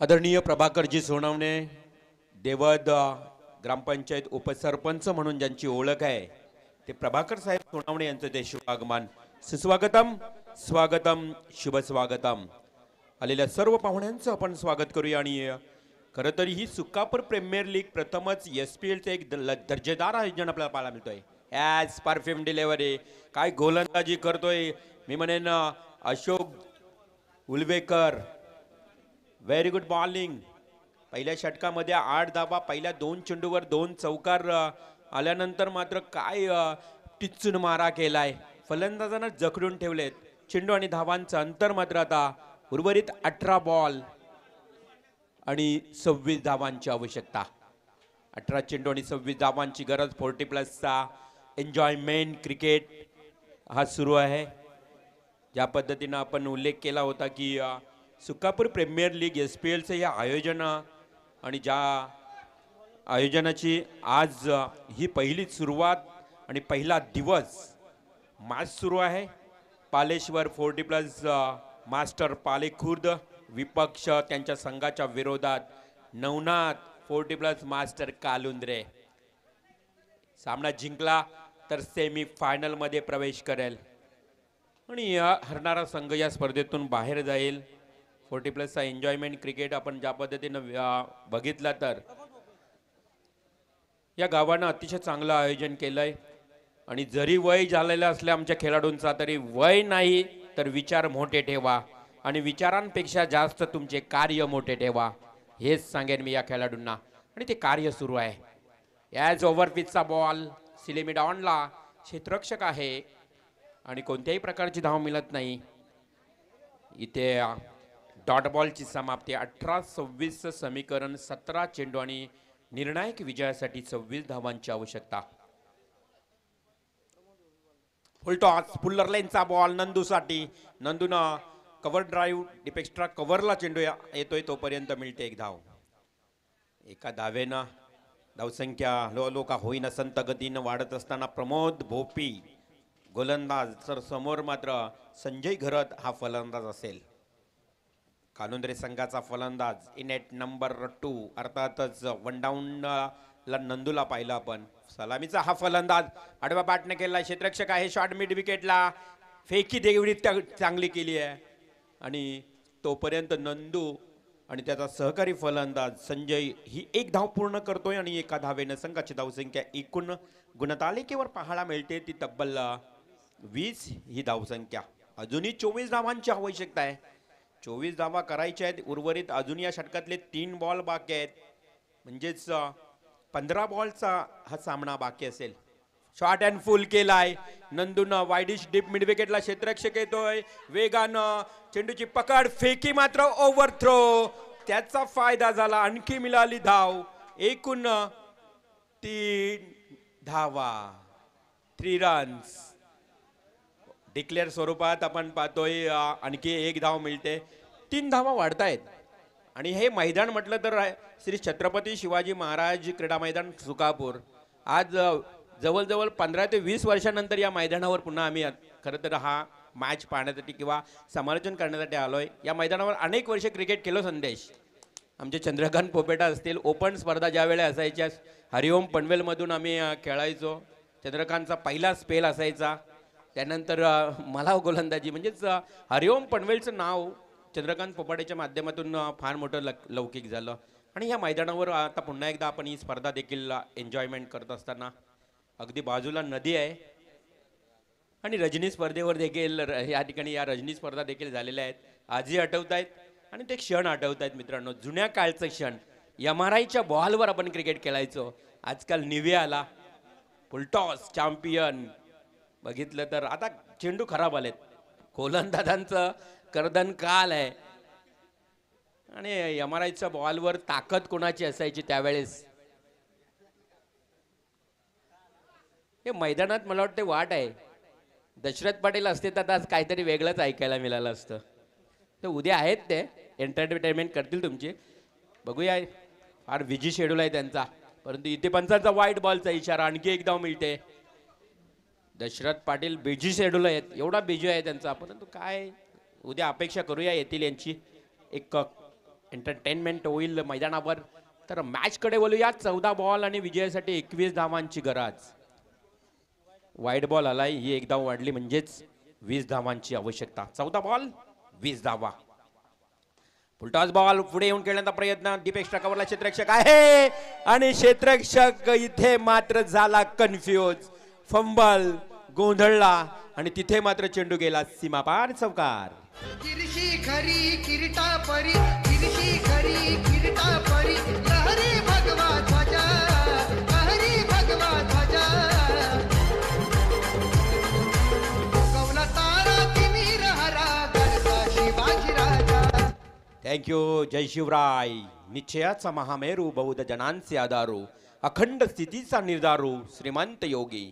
आदरणीय प्रभाकरजी सोनवणे, देवद ग्रामपंचायत उपसरपंच म्हणून ज्यांची ओळख आहे ते प्रभाकर साहेब सोनवणे यांचं ते शुभ आगमन. सुस्वागतम, स्वागतम, शुभ स्वागतम. आलेल्या सर्व पाहुण्यांचं आपण स्वागत करूया. आणि खरं तर ही सुकापूर प्रीमियर लीग प्रथमच SPLचं एक दर्जेदार आयोजन आपल्याला पाहायला मिळतोय. ॲज परफ्यूम डिलेव्हरी काय गोलंदाजी करतोय मी म्हणेन Ashok Ulwekar. Very good bowling. पहिल्या षटकामध्ये 8 धावा, पहिल्या 2 चेंडूवर 2 चौकार आल्यानंतर मात्र काय टिच्चून मारा केलाय. फलंदाजांना जखडून ठेवलेत. चेंडू आणि धावांचं अंतर मात्र आता उर्वरित 18 बॉल आणि 26 धावांची आवश्यकता. 18 चेंडू आणि 26 धावांची गरज. 40+ एन्जॉयमेंट क्रिकेट हा सुरू आहे. ज्या पद्धतीनं आपण उल्लेख केला होता की सुकापूर प्रीमियर लीग SPLचं हे आयोजन आणि ज्या आयोजनाची आज ही पहिली सुरुवात आणि पहिला दिवस मॅच सुरू आहे. पालेश्वर 40+ मास्टर पालेखुर्द विपक्ष त्यांच्या संघाच्या विरोधात नवनाथ 40+ मास्टर कालुंद्रे. सामना जिंकला तर सेमी फायनल मध्ये प्रवेश करेल आणि हरणारा संघ या स्पर्धेतून बाहेर जाईल. 40+ एन्जॉयमेंट क्रिकेट आपण ज्या पद्धतीनं बघितलं तर या गावानं अतिशय चांगलं आयोजन केलंय. आणि जरी वय झालेलं असलं आमच्या खेळाडूंचा तरी वय नाही तर विचार मोठे ठेवा आणि विचारांपेक्षा जास्त तुमचे कार्य मोठे ठेवा हेच सांगेन मी या खेळाडूंना. आणि ते कार्य सुरू आहे. ॲज ओव्हरपिचचा बॉल सिलेमिड ऑनला क्षेत्ररक्षक आहे आणि कोणत्याही प्रकारची धाव मिळत नाही. इथे डॉट बॉलची समाप्ती. 18-26 समीकरण. 17 चेंडू आणि निर्णायक विजयासाठी 26 धावांची आवश्यकता. फुल टॉस फुल्लर लेनचा बॉल नंदूसाठी. नंदूनं कव्हर ड्राईव्ह डिपेक्स्ट्रा कव्हरला चेंडू येतोय तोपर्यंत मिळते 1 धाव. एका धावेनं धावसंख्या लोका होईना संत गतीनं वाढत असताना प्रमोद भोपी गोलंदाज तर समोर मात्र संजय घरत हा फलंदाज असेल. कालुंद्रे संघाचा फलंदाज इनेट नंबर 2. अर्थातच 1 डाऊनला नंदूला पाहिलं आपण. सलामीचा हा फलंदाज आडवा बॅटने केला. क्षेत्ररक्षक आहे. शॉर्ट मिड विकेटला फेकी देवडी चांगली केली आहे आणि तोपर्यंत नंदू आणि त्याचा सहकारी फलंदाज संजय ही 1 धाव पूर्ण करतोय आणि एका धावेनं संघाची धावसंख्या एकूण गुणतालिकेवर पाहायला मिळते ती तब्बल 20 ही धावसंख्या. अजूनही 24 धावांची आवश्यकता आहे. 24 धावा करायच्या आहेत. उर्वरित अजून या षटकातले 3 बॉल बाकी आहेत. म्हणजेच 15 बॉलचा हा सामना बाकी असेल. शॉर्ट अँड फुल केलाय नंदूनं. वाईडिश डीप मिड विकेटला क्षेत्ररक्षक येतोय वेगानं. चेंडूची पकड फेकी मात्र ओव्हर थ्रो. त्याचा फायदा झाला. आणखी मिळाली धाव. एकूण 3 धावा 3 रन्स. डिक्लेअर स्वरूपात आपण पाहतोय आणखी 1 धाव मिळते. 3 धावा वाढतायत. आणि हे मैदान म्हटलं तर श्री छत्रपती शिवाजी महाराज क्रीडा मैदान सुकापूर. आज जवळजवळ 15 ते 20 वर्षानंतर या मैदानावर पुन्हा आम्ही खरं तर हा मॅच पाहण्यासाठी किंवा समालोचन करण्यासाठी आलोय. या मैदानावर अनेक वर्ष क्रिकेट केलो संदेश. आमचे चंद्रकांत पोपेटा असतील. ओपन स्पर्धा ज्या वेळेला असायच्या हरिओम पनवेलमधून आम्ही खेळायचो. चंद्रकांतचा पहिला स्पेल असायचा. त्यानंतर मला गोलंदाजी म्हणजेच हरिओम पनवेलचं नाव चंद्रकांत पोपाटेच्या माध्यमातून फार मोठं लौकिक झालं. आणि या मैदानावर आता पुन्हा एकदा आपण ही स्पर्धा देखील एन्जॉयमेंट करत असताना अगदी बाजूला नदी आहे आणि रजनी स्पर्धेवर देखील या ठिकाणी या रजनी स्पर्धा देखील झालेल्या आहेत. आजही आठवत आहेत आणि ते क्षण आठवत आहेत मित्रांनो. जुन्या काळचं क्षण. MRIच्या बॉलवर आपण क्रिकेट खेळायचो. आजकाल निव्हियाला फुलटॉस चॅम्पियन बघितलं तर आता चेंडू खराब आलेत. गोलंदाजांचं कर्दन काल आहे आणि MRIच्या बॉलवर ताकद कोणाची असायची त्यावेळेस. हे मैदानात मला वाटते वाट आहे. दशरथ पाटील असते तर आज काहीतरी वेगळंच ऐकायला मिळालं असतं. तर उद्या आहेत ते एंटरटेनमेंट करतील तुमची. बघूया. फार बिझी शेड्यूल आहे त्यांचा. परंतु इथे पंचांचा वाईट बॉलचा इशारा. आणखी एक धाव मिळते. दशरथ पाटील बिझी शेड्यूल आहेत. एवढा बिझी आहे त्यांचा. परंतु काय उद्या अपेक्षा करूया येतील यांची. एक एंटरटेनमेंट होईल मैदानावर. तर मॅचकडे बोलूया. 14 बॉल आणि विजयासाठी 21 धावांची गरज. वाईट बॉल आलाय. ही एक धाव वाढली म्हणजेच 20 धावांची आवश्यकता. 14 बॉल 20 धावा. फुलटॉस बॉल पुढे येऊन खेळण्याचा प्रयत्न. डीप एक्स्ट्रा कव्हरला क्षेत्ररक्षक आहे आणि क्षेत्ररक्षक इथे मात्र झाला कन्फ्यूज. फंबल गोंधळला आणि तिथे मात्र चेंडू गेला सीमापार. चौकार. किरशी खरी किरीटा परी किरशी खरी किरीटा परी लहरी भगवा ध्वजा लहरी भगवा ध्वजा कवला तारा तिमीर हरा गरजा शिवाजी राजा. थँक्यू. जय शिवराय. निश्चयाचा महामेरू बौद्ध जनांचे आधारू अखंड स्थितीचा निर्धारू श्रीमंत योगी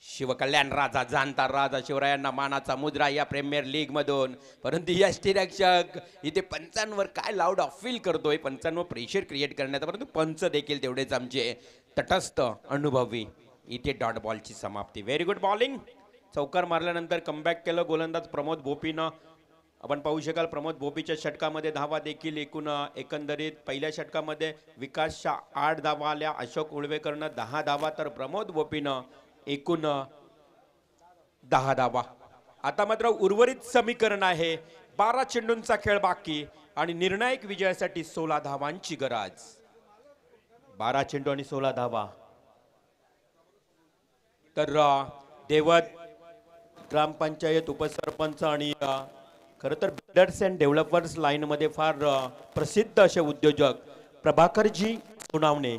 शिवकल्याण राजा जाणता राजा शिवरायांना मानाचा मुद्रा या प्रीमियर लीग मधून. परंतु यष्टीरक्षक इथे पंचांवर काय लाऊड फील करतोय. पंचांवर प्रेशर क्रिएट करण्याचा. परंतु पंच देखील तेवढेच आमचे तटस्थ अनुभवी. इथे डॉट बॉलची समाप्ती. Very good bowling. चौकार मारल्यानंतर कमबॅक केलं गोलंदाज प्रमोद भोपीनं. आपण पाहू शकाल प्रमोद भोपीच्या षटकामध्ये धावा देखील एकंदरीत पहिल्या षटकामध्ये विकासच्या 8 धावा आल्या. अशोक उळवेकरनं 10 धावा तर प्रमोद भोपीनं एकूण 10 धावा. आता मात्र उर्वरित समीकरण आहे. 12 चेंडूंचा खेळ बाकी आणि निर्णायक विजयासाठी 16 धावांची गरज. 12 चेंडू आणि 16 धावा. तर देवत ग्रामपंचायत उपसरपंच आणि खरं तर बिल्डर्स अँड डेव्हलपर्स लाईनमध्ये फार प्रसिद्ध असे उद्योजक प्रभाकरजी सोनावणे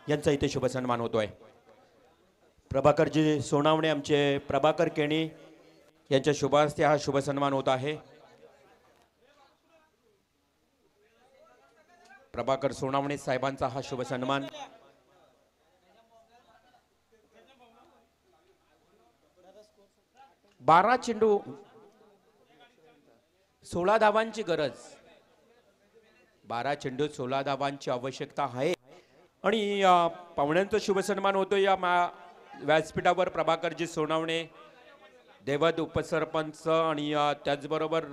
यांचा इथे शुभ सन्मान होतोय. प्रभाकरजी सोनावणे आमचे प्रभाकर केणी यांच्या शुभास्ते हा शुभ सन्मान होत आहे. प्रभाकर सोनावणे साहेबांचा हा शुभ सन्मान. बारा चेंडू 16 धावांची गरज. 12 चेंडू 16 धावांची आवश्यकता आहे आणि पाहुण्यांचा शुभ सन्मान होतो या व्यासपीठावर. प्रभाकरजी सोनावणे देवद उपसरपंच आणि त्याचबरोबर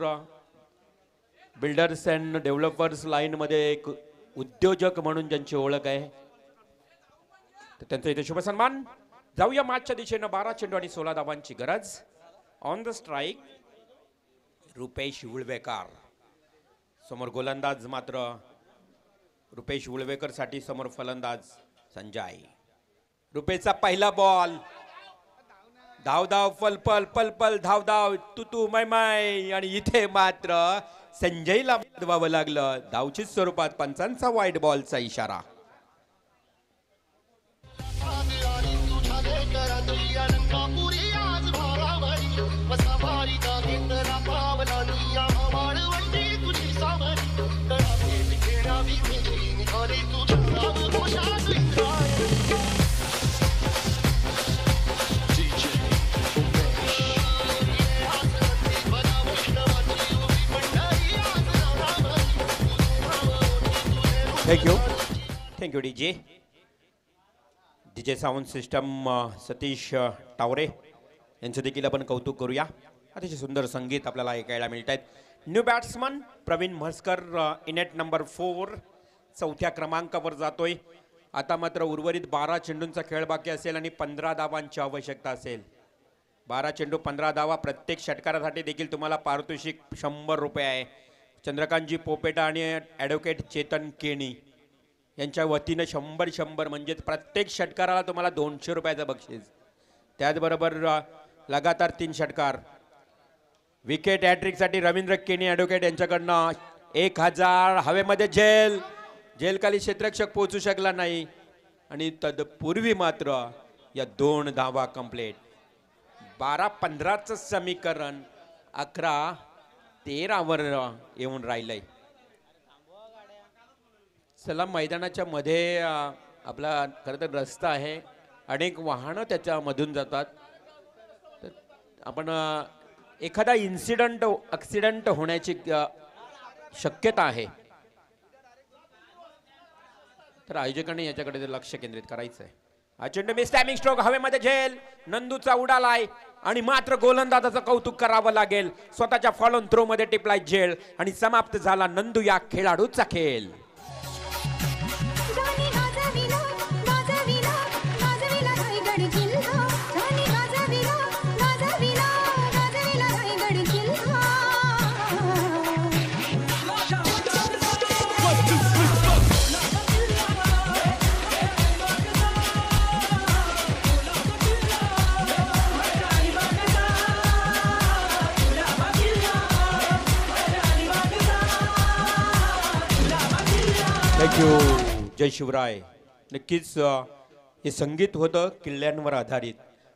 बिल्डर्स अँड डेव्हलपर्स लाईनमध्ये एक उद्योजक म्हणून ज्यांची ओळख आहे तर त्यांचा इथे शुभ सन्मान. जाऊया मॅचच्या दिशेनं. 12 चेंडू आणि 16 धावांची गरज. On the strike Rupesh Ulwekar. समोर गोलंदाज मात्र रुपेश उळवेकर साठी समोर फलंदाज संजय. रुपेशचा पहिला बॉल. धाव धाव पल पल पल पल धाव धाव तू तू मै मै आणि इथे मात्र संजयला वाजवावं लागलं. धावचीच स्वरूपात पंचांचा वाईट बॉलचा इशारा. Thank you DJ. DJ sound system Satish Taware यांचं देखील आपण कौतुक करूया. अतिशय सुंदर संगीत आपल्याला ऐकायला मिळत आहेत. New batsman Pravin Mhaskar in at number 4 4थ्या क्रमांकावर जातोय. आता मात्र उर्वरित 12 चेंडूंचा खेळ बाकी असेल आणि 15 धावांची आवश्यकता असेल. 12 चेंडू 15 धावा. प्रत्येक षटकारासाठी देखील तुम्हाला पारितोषिक 100 रुपये आहे. चंद्रकांतजी पोपेटा आणि ॲडव्होकेट चेतन केणी यांच्या वतीनं 100 म्हणजेच प्रत्येक षटकाराला तुम्हाला 200 रुपयाचं बक्षीस. त्याचबरोबर लगातार 3 षटकार. विकेट हॅट्रिकसाठी रवींद्र केनी ॲडव्होकेट यांच्याकडनं 1000. हवेमध्ये झेल, झेलखाली क्षेत्ररक्षक पोहोचू शकला नाही आणि तत्पूर्वी मात्र या 2 धावा कंप्लीट. 12-15चं समीकरण 11-13 वर येऊन राहिलंय. चला, मैदानाच्या मध्ये आपला खरं तर रस्ता आहे, अनेक वाहनं त्याच्यामधून जातात. तर आपण एखादा ॲक्सिडेंट होण्याची शक्यता आहे, तर आयोजकांनी याच्याकडे लक्ष केंद्रित करायचं आहे. हा चेंडू मिस टायमिंग स्ट्रोक, हवेमध्ये झेल, नंदूचा उडालाय आणि मात्र गोलंदाजाचं कौतुक करावं लागेल. स्वतःच्या फॉलोन थ्रो मध्ये टिपलाय झेल आणि समाप्त झाला नंदू या खेळाडूचा खेळ. जानी गाजविला गाजविला गाजविला रायगड किल्ला जानी गाजविला गाजविला गाजविला रायगड किल्ला. थँक्यू. जय शिवराय. नक्कीच हे संगीत होतं किल्ल्यांवर आधारित.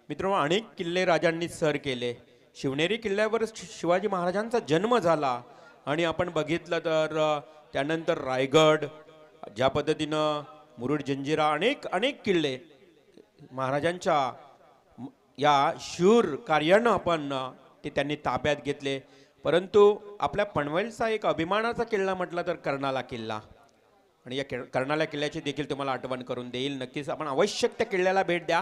मित्रांनो, अनेक किल्ले राजांनी सर केले. शिवनेरी किल्ल्यावर शिवाजी महाराजांचा जन्म झाला आणि आपण बघितलं तर त्यानंतर रायगड, ज्या पद्धतीनं मुरुड जंजिरा, अनेक किल्ले महाराजांच्या या शूर कार्यानं आपण ते त्यांनी ताब्यात घेतले. परंतु आपल्या पनवेलचा एक अभिमानाचा किल्ला म्हटला तर कर्नाला किल्ला, आणि या कर्नाला किल्ल्याची देखील तुम्हाला आठवण करून देईल. नक्कीच आपण आवश्यक त्या किल्ल्याला भेट द्या.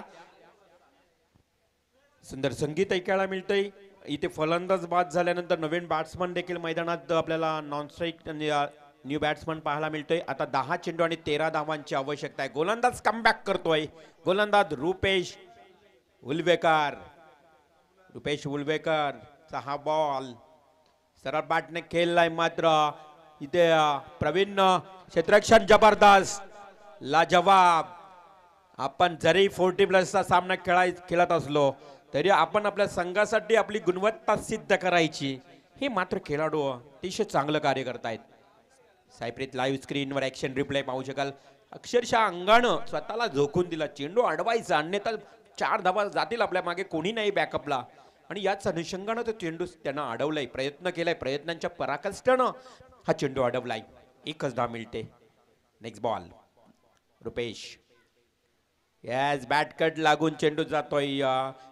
सुंदर संगीत ऐकायला मिळतंय. इथे फलंदाज बाद झाल्यानंतर नवीन बॅट्समन देखील मैदानात आपल्याला नॉन स्ट्राईक न्यू बॅट्समन पाहायला मिळतोय. आता 10 चेंडू आणि 13 धावांची आवश्यकता आहे. गोलंदाज कमबॅक करतोय. गोलंदाज रुपेश उल्वेकर. रुपेश उल्वेकरचा हा बॉल सरळ बॅटने खेळलाय, मात्र इथे प्रवीण क्षेत्ररक्षण जबरदस्त, लाजवाब. आपण जरी 40+ सामना खेळत असलो तरी आपण आपल्या संघासाठी आपली गुणवत्ता सिद्ध करायची. हे मात्र खेळाडू अतिशय चांगलं कार्य करतायत. सायप्रीत लाईव्ह स्क्रीनवर ॲक्शन रिप्ले पाहू शकाल. अक्षरशः अंगानं स्वतःला झोकून दिला. चेंडू अडवायचा, अन्यथा 4 धावा जातील आपल्या मागे, कोणी नाही बॅकअपला. आणि याच अनुषंगानं तो चेंडू त्यांना अडवलाय, प्रयत्न केलाय, प्रयत्नांच्या पराकाष्ठानं हा चेंडू अडवलाय. 1च धाव मिळते. Next ball Rupesh. Yes, bat cut लागून चेंडू जातोय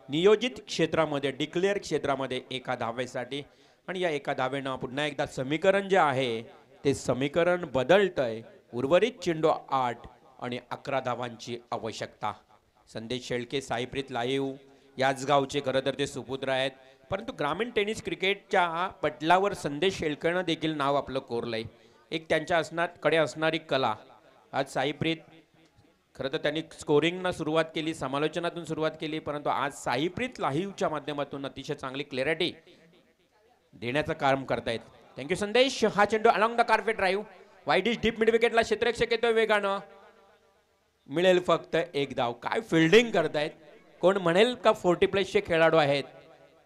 नियोजित क्षेत्रामध्ये, डिक्लेअर क्षेत्रामध्ये 1 धावेसाठी. आणि या 1 धावेनं पुन्हा एकदा समीकरण जे आहे ते समीकरण बदलतंय. उर्वरित चेंडू 8 आणि 11 धावांची आवश्यकता. संदेश शेळके साईप्रीत लाईव्ह याच गावचे खरं तर ते सुपुत्र आहेत, परंतु ग्रामीण टेनिस क्रिकेटच्या पटलावर संदेश शेळकेनं देखील नाव आपलं कोरलंय. एक त्यांच्या कडे असणारी कला. आज साईप्रीत खरं तर त्यांनी स्कोरिंगनं सुरुवात केली, समालोचनातून सुरुवात केली, परंतु आज साईप्रीत लाईव्हच्या माध्यमातून अतिशय चांगली क्लॅरिटी देण्याचं काम करतायत. थँक्यू संदेश. हा चेंडू along the carpet drive, wide is deep mid विकेटला क्षेत्ररक्षक येतोय वेगानं. मिळेल फक्त 1 धाव. काय फिल्डिंग करतायत. कोण म्हणेल का 40+ खेळाडू आहेत.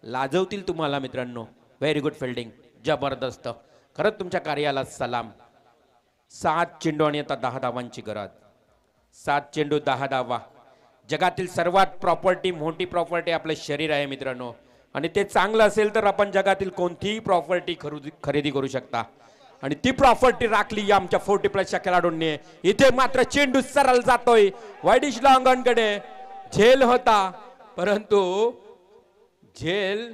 लाजवतील तुम्हाला मित्रांनो. व्हेरी गुड फिल्डिंग, जबरदस्त. खरंच तुमच्या कार्याला सलाम. 7 चेंडू आणि आता 10 धावांची गरज. 7 चेंडू 10 धावा. जगातील सर्वात मोठी प्रॉपर्टी आपलं शरीर आहे मित्रांनो, आणि ते चांगलं असेल तर आपण जगातील कोणतीही प्रॉपर्टी खरेदी करू शकता. आणि ती प्रॉपर्टी राखली या आमच्या 40+ खेळाडूंनी. इथे मात्र चेंडू सरळ जातोय वाईडिशला अंगणकडे. झेल होता, परंतु झेल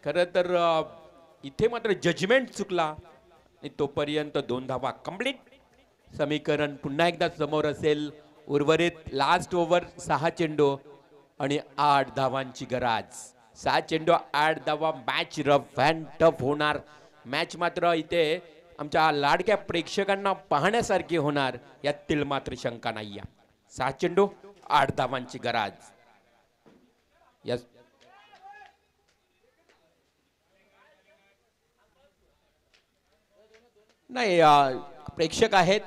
खरं तर इथे मात्र जजमेंट चुकला आणि तोपर्यंत 2 धावा कंप्लीट. समीकरण पुन्हा एकदा समोर असेल. उर्वरित लास्ट ओव्हर 6 चेंडू आणि 8 धावांची गरज. 6 चेंडू 8 धावा. मॅच रफ अँड टफ होणार. मॅच मात्र इथे आमच्या लाडक्या प्रेक्षकांना पाहण्यासारखी होणार, यातील मात्र शंका नाही. 6 चेंडू 8 धावांची गरज. यस, नाही प्रेक्षक आहेत,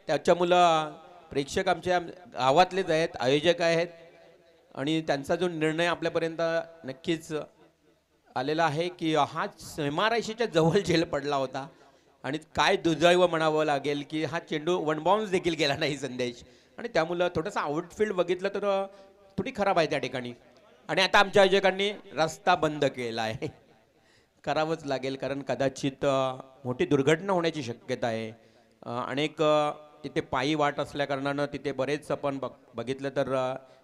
त्याच्या मुलं प्रेक्षक आमच्या गावातलेच आहेत, आयोजक आहेत. आणि त्यांचा जो निर्णय आपल्यापर्यंत नक्कीच आलेला आहे की हा सीमारेषेच्या जवळ झेल पडला होता आणि काय दुर्दैव म्हणावं लागेल की हा चेंडू वन बाउन्स देखील गेला नाही संदेश आणि त्यामुळं थोडंसं आउटफील्ड बघितलं तर थोडी खराब आहे त्या ठिकाणी. आणि आता आमच्या आयोजकांनी रस्ता बंद केला आहे. करावंच लागेल कारण कदाचित मोठी दुर्घटना होण्याची शक्यता आहे. अनेक तिथे पायी वाट असल्या कारणानं तिथे बरेच आपण बघितलं तर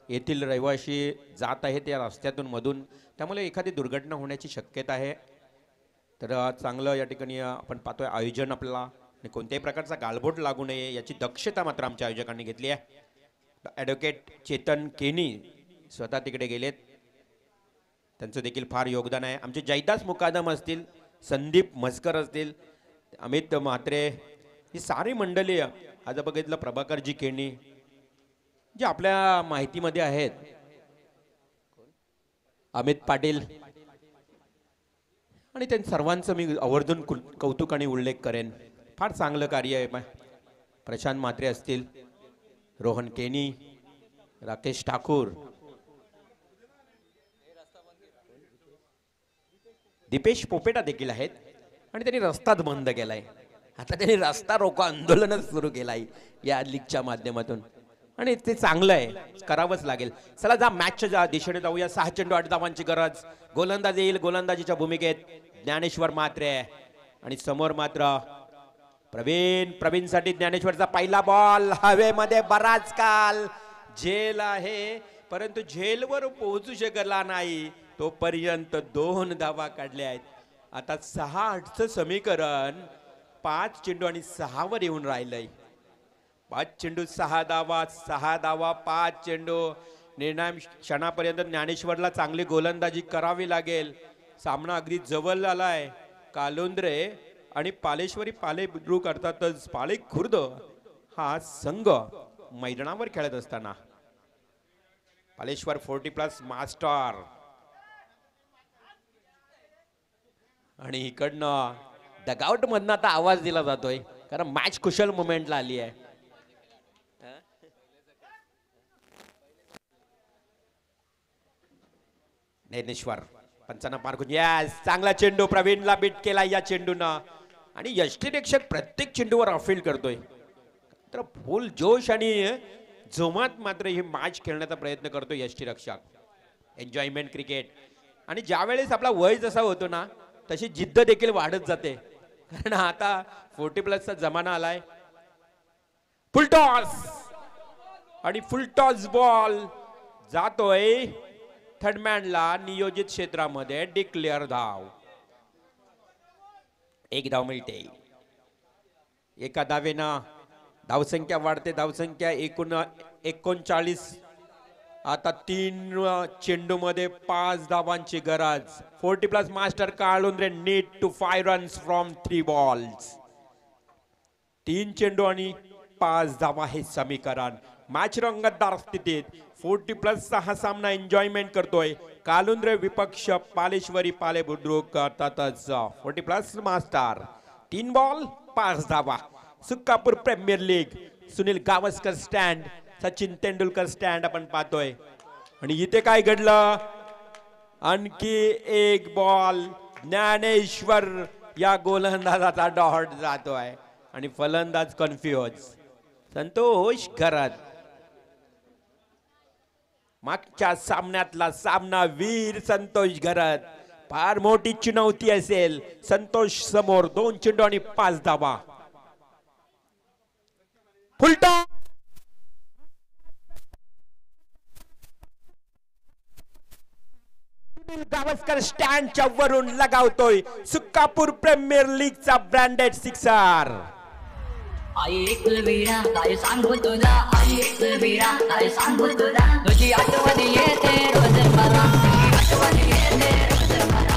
येथील रहिवासी जात आहेत या रस्त्यातून मधून, त्यामुळे एखादी दुर्घटना होण्याची शक्यता आहे. तर चांगलं या ठिकाणी आपण पाहतोय आयोजन आपल्याला आणि कोणत्याही प्रकारचा गालबोट लागू नये याची दक्षता मात्र आमच्या आयोजकांनी घेतली आहे. ॲडव्होकेट चेतन केनी स्वतः तिकडे गेलेत, त्यांचं देखील फार योगदान आहे. आमचे जयदास मुकादम असतील, संदीप म्हसकर असतील, अमित म्हात्रे, ही सारी मंडळी आज बघितलं, प्रभाकरजी केणी जे आपल्या माहितीमध्ये आहेत, अमित पाटील, आणि त्यांच्या सर्वांचं मी आवर्जून कौतुक आणि उल्लेख करेन. फार चांगलं कार्य आहे. प्रशांत म्हात्रे असतील, रोहन केनी, राकेश ठाकूर, दीपेश पोपेटा देखील आहेत आणि त्यांनी रस्ताच बंद केलाय. आता त्यांनी रस्ता रोको आंदोलनच सुरू केलाय या लीगच्या माध्यमातून आणि ते चांगलं आहे, करावंच लागेल. चला जा मॅचच्या दिशेने जाऊया. 6 चेंडू 8 धावांची गरज. गोलंदाज येईल, गोलंदाजीच्या भूमिकेत ज्ञानेश्वर म्हात्रे आणि समोर मात्र प्रवीणसाठी ज्ञानेश्वरचा पहिला बॉल. हवेमध्ये बराच काल झेल आहे परंतु झेलवर पोहोचू शकला नाही तोपर्यंत 2 धावा काढल्या आहेत. आता 6-8चं समीकरण 5 चेंडू आणि 6 वर येऊन राहिलंय. 5 चेंडू 6 धावा, 6 धावा 5 चेंडू. निर्णय क्षणापर्यंत ज्ञानेश्वरला चांगली गोलंदाजी करावी लागेल. सामना अगदी जवळ आलाय. कालुंद्रे आणि पालेश्वरी पाले बुद्रुक अर्थातच पाले खुर्द हा संघ मैदानावर खेळत असताना पालेश्वर 40+ मास्टर आणि इकडनं डगआउट मधनं आता आवाज दिला जातोय कारण मॅच कुशल मोमेंटला आली आहे. ज्ञानेश्वर पंचांना पार करून यस, चांगला चेंडू प्रवीणला बीट केला या चेंडूनं आणि यष्टीरक्षक प्रत्येक चेंडूवर अपील करतोय. तर फुल जोश आणि जोमात मात्र ही मॅच खेळण्याचा प्रयत्न करतो यष्टीरक्षक. Enjoyment cricket. आणि ज्या वेळेस आपला वय जसा होतो ना तशी जिद्द देखील वाढत जाते कारण आता 40+ जमाना आलाय. फुल टॉस आणि फुल टॉस बॉल जातोय थर्डमॅनला नियोजित क्षेत्रामध्ये. डिक्लेअर धाव. 1 धाव मिळते. एका धावेनं धावसंख्या वाढते. धावसंख्या 39. आता 3 चेंडू मध्ये 5 धावांची गरज. 40+ master Kalundre need to 5 runs from 3 balls. 3 चेंडू आणि 5 धावा हे समीकरण. मॅच रंगतदार स्थितीत 40+ हा सामना एन्जॉयमेंट करतोय. कालुंद्रे विपक्ष पालेश्वरी पाले बुद्रुक अर्थातच 40+ मास्टर. 3 बॉल 5 धावा. Sukapur premier league. Sunil Gavaskar stand, Sachin Tendulkar stand आपण पाहतोय. आणि इथे काय घडलं, आणखी 1 बॉल. ज्ञानेश्वर या गोलंदाजाचा डॉट जातोय आणि फलंदाज कन्फ्युज. संतोष घरात. मागच्या सामन्यातला सामना वीर संतोष घरात. फार मोठी चुनौती असेल संतोष समोर. 2 चेंडू आणि 5 धावा. फुलटॉस. गावस्कर स्टँडच्या वरून लगावतोय सुकापूर प्रीमियर लीगचा ब्रँडेड सिक्सर. आई एक वीणा काय सांगू तुला, आई एक वीणा काय सांगू तुला, तुझी आठवण येते रोज मला, आठवण येते रोज मला.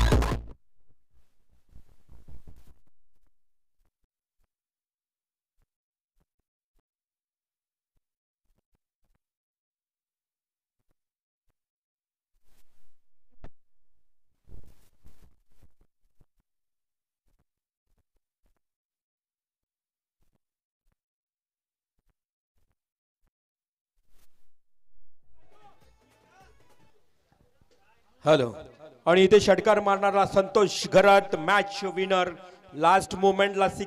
हॅलो. आणि इथे षटकार मारणारा संतोष घरात मॅच विनर लास्ट मोमेंटला 6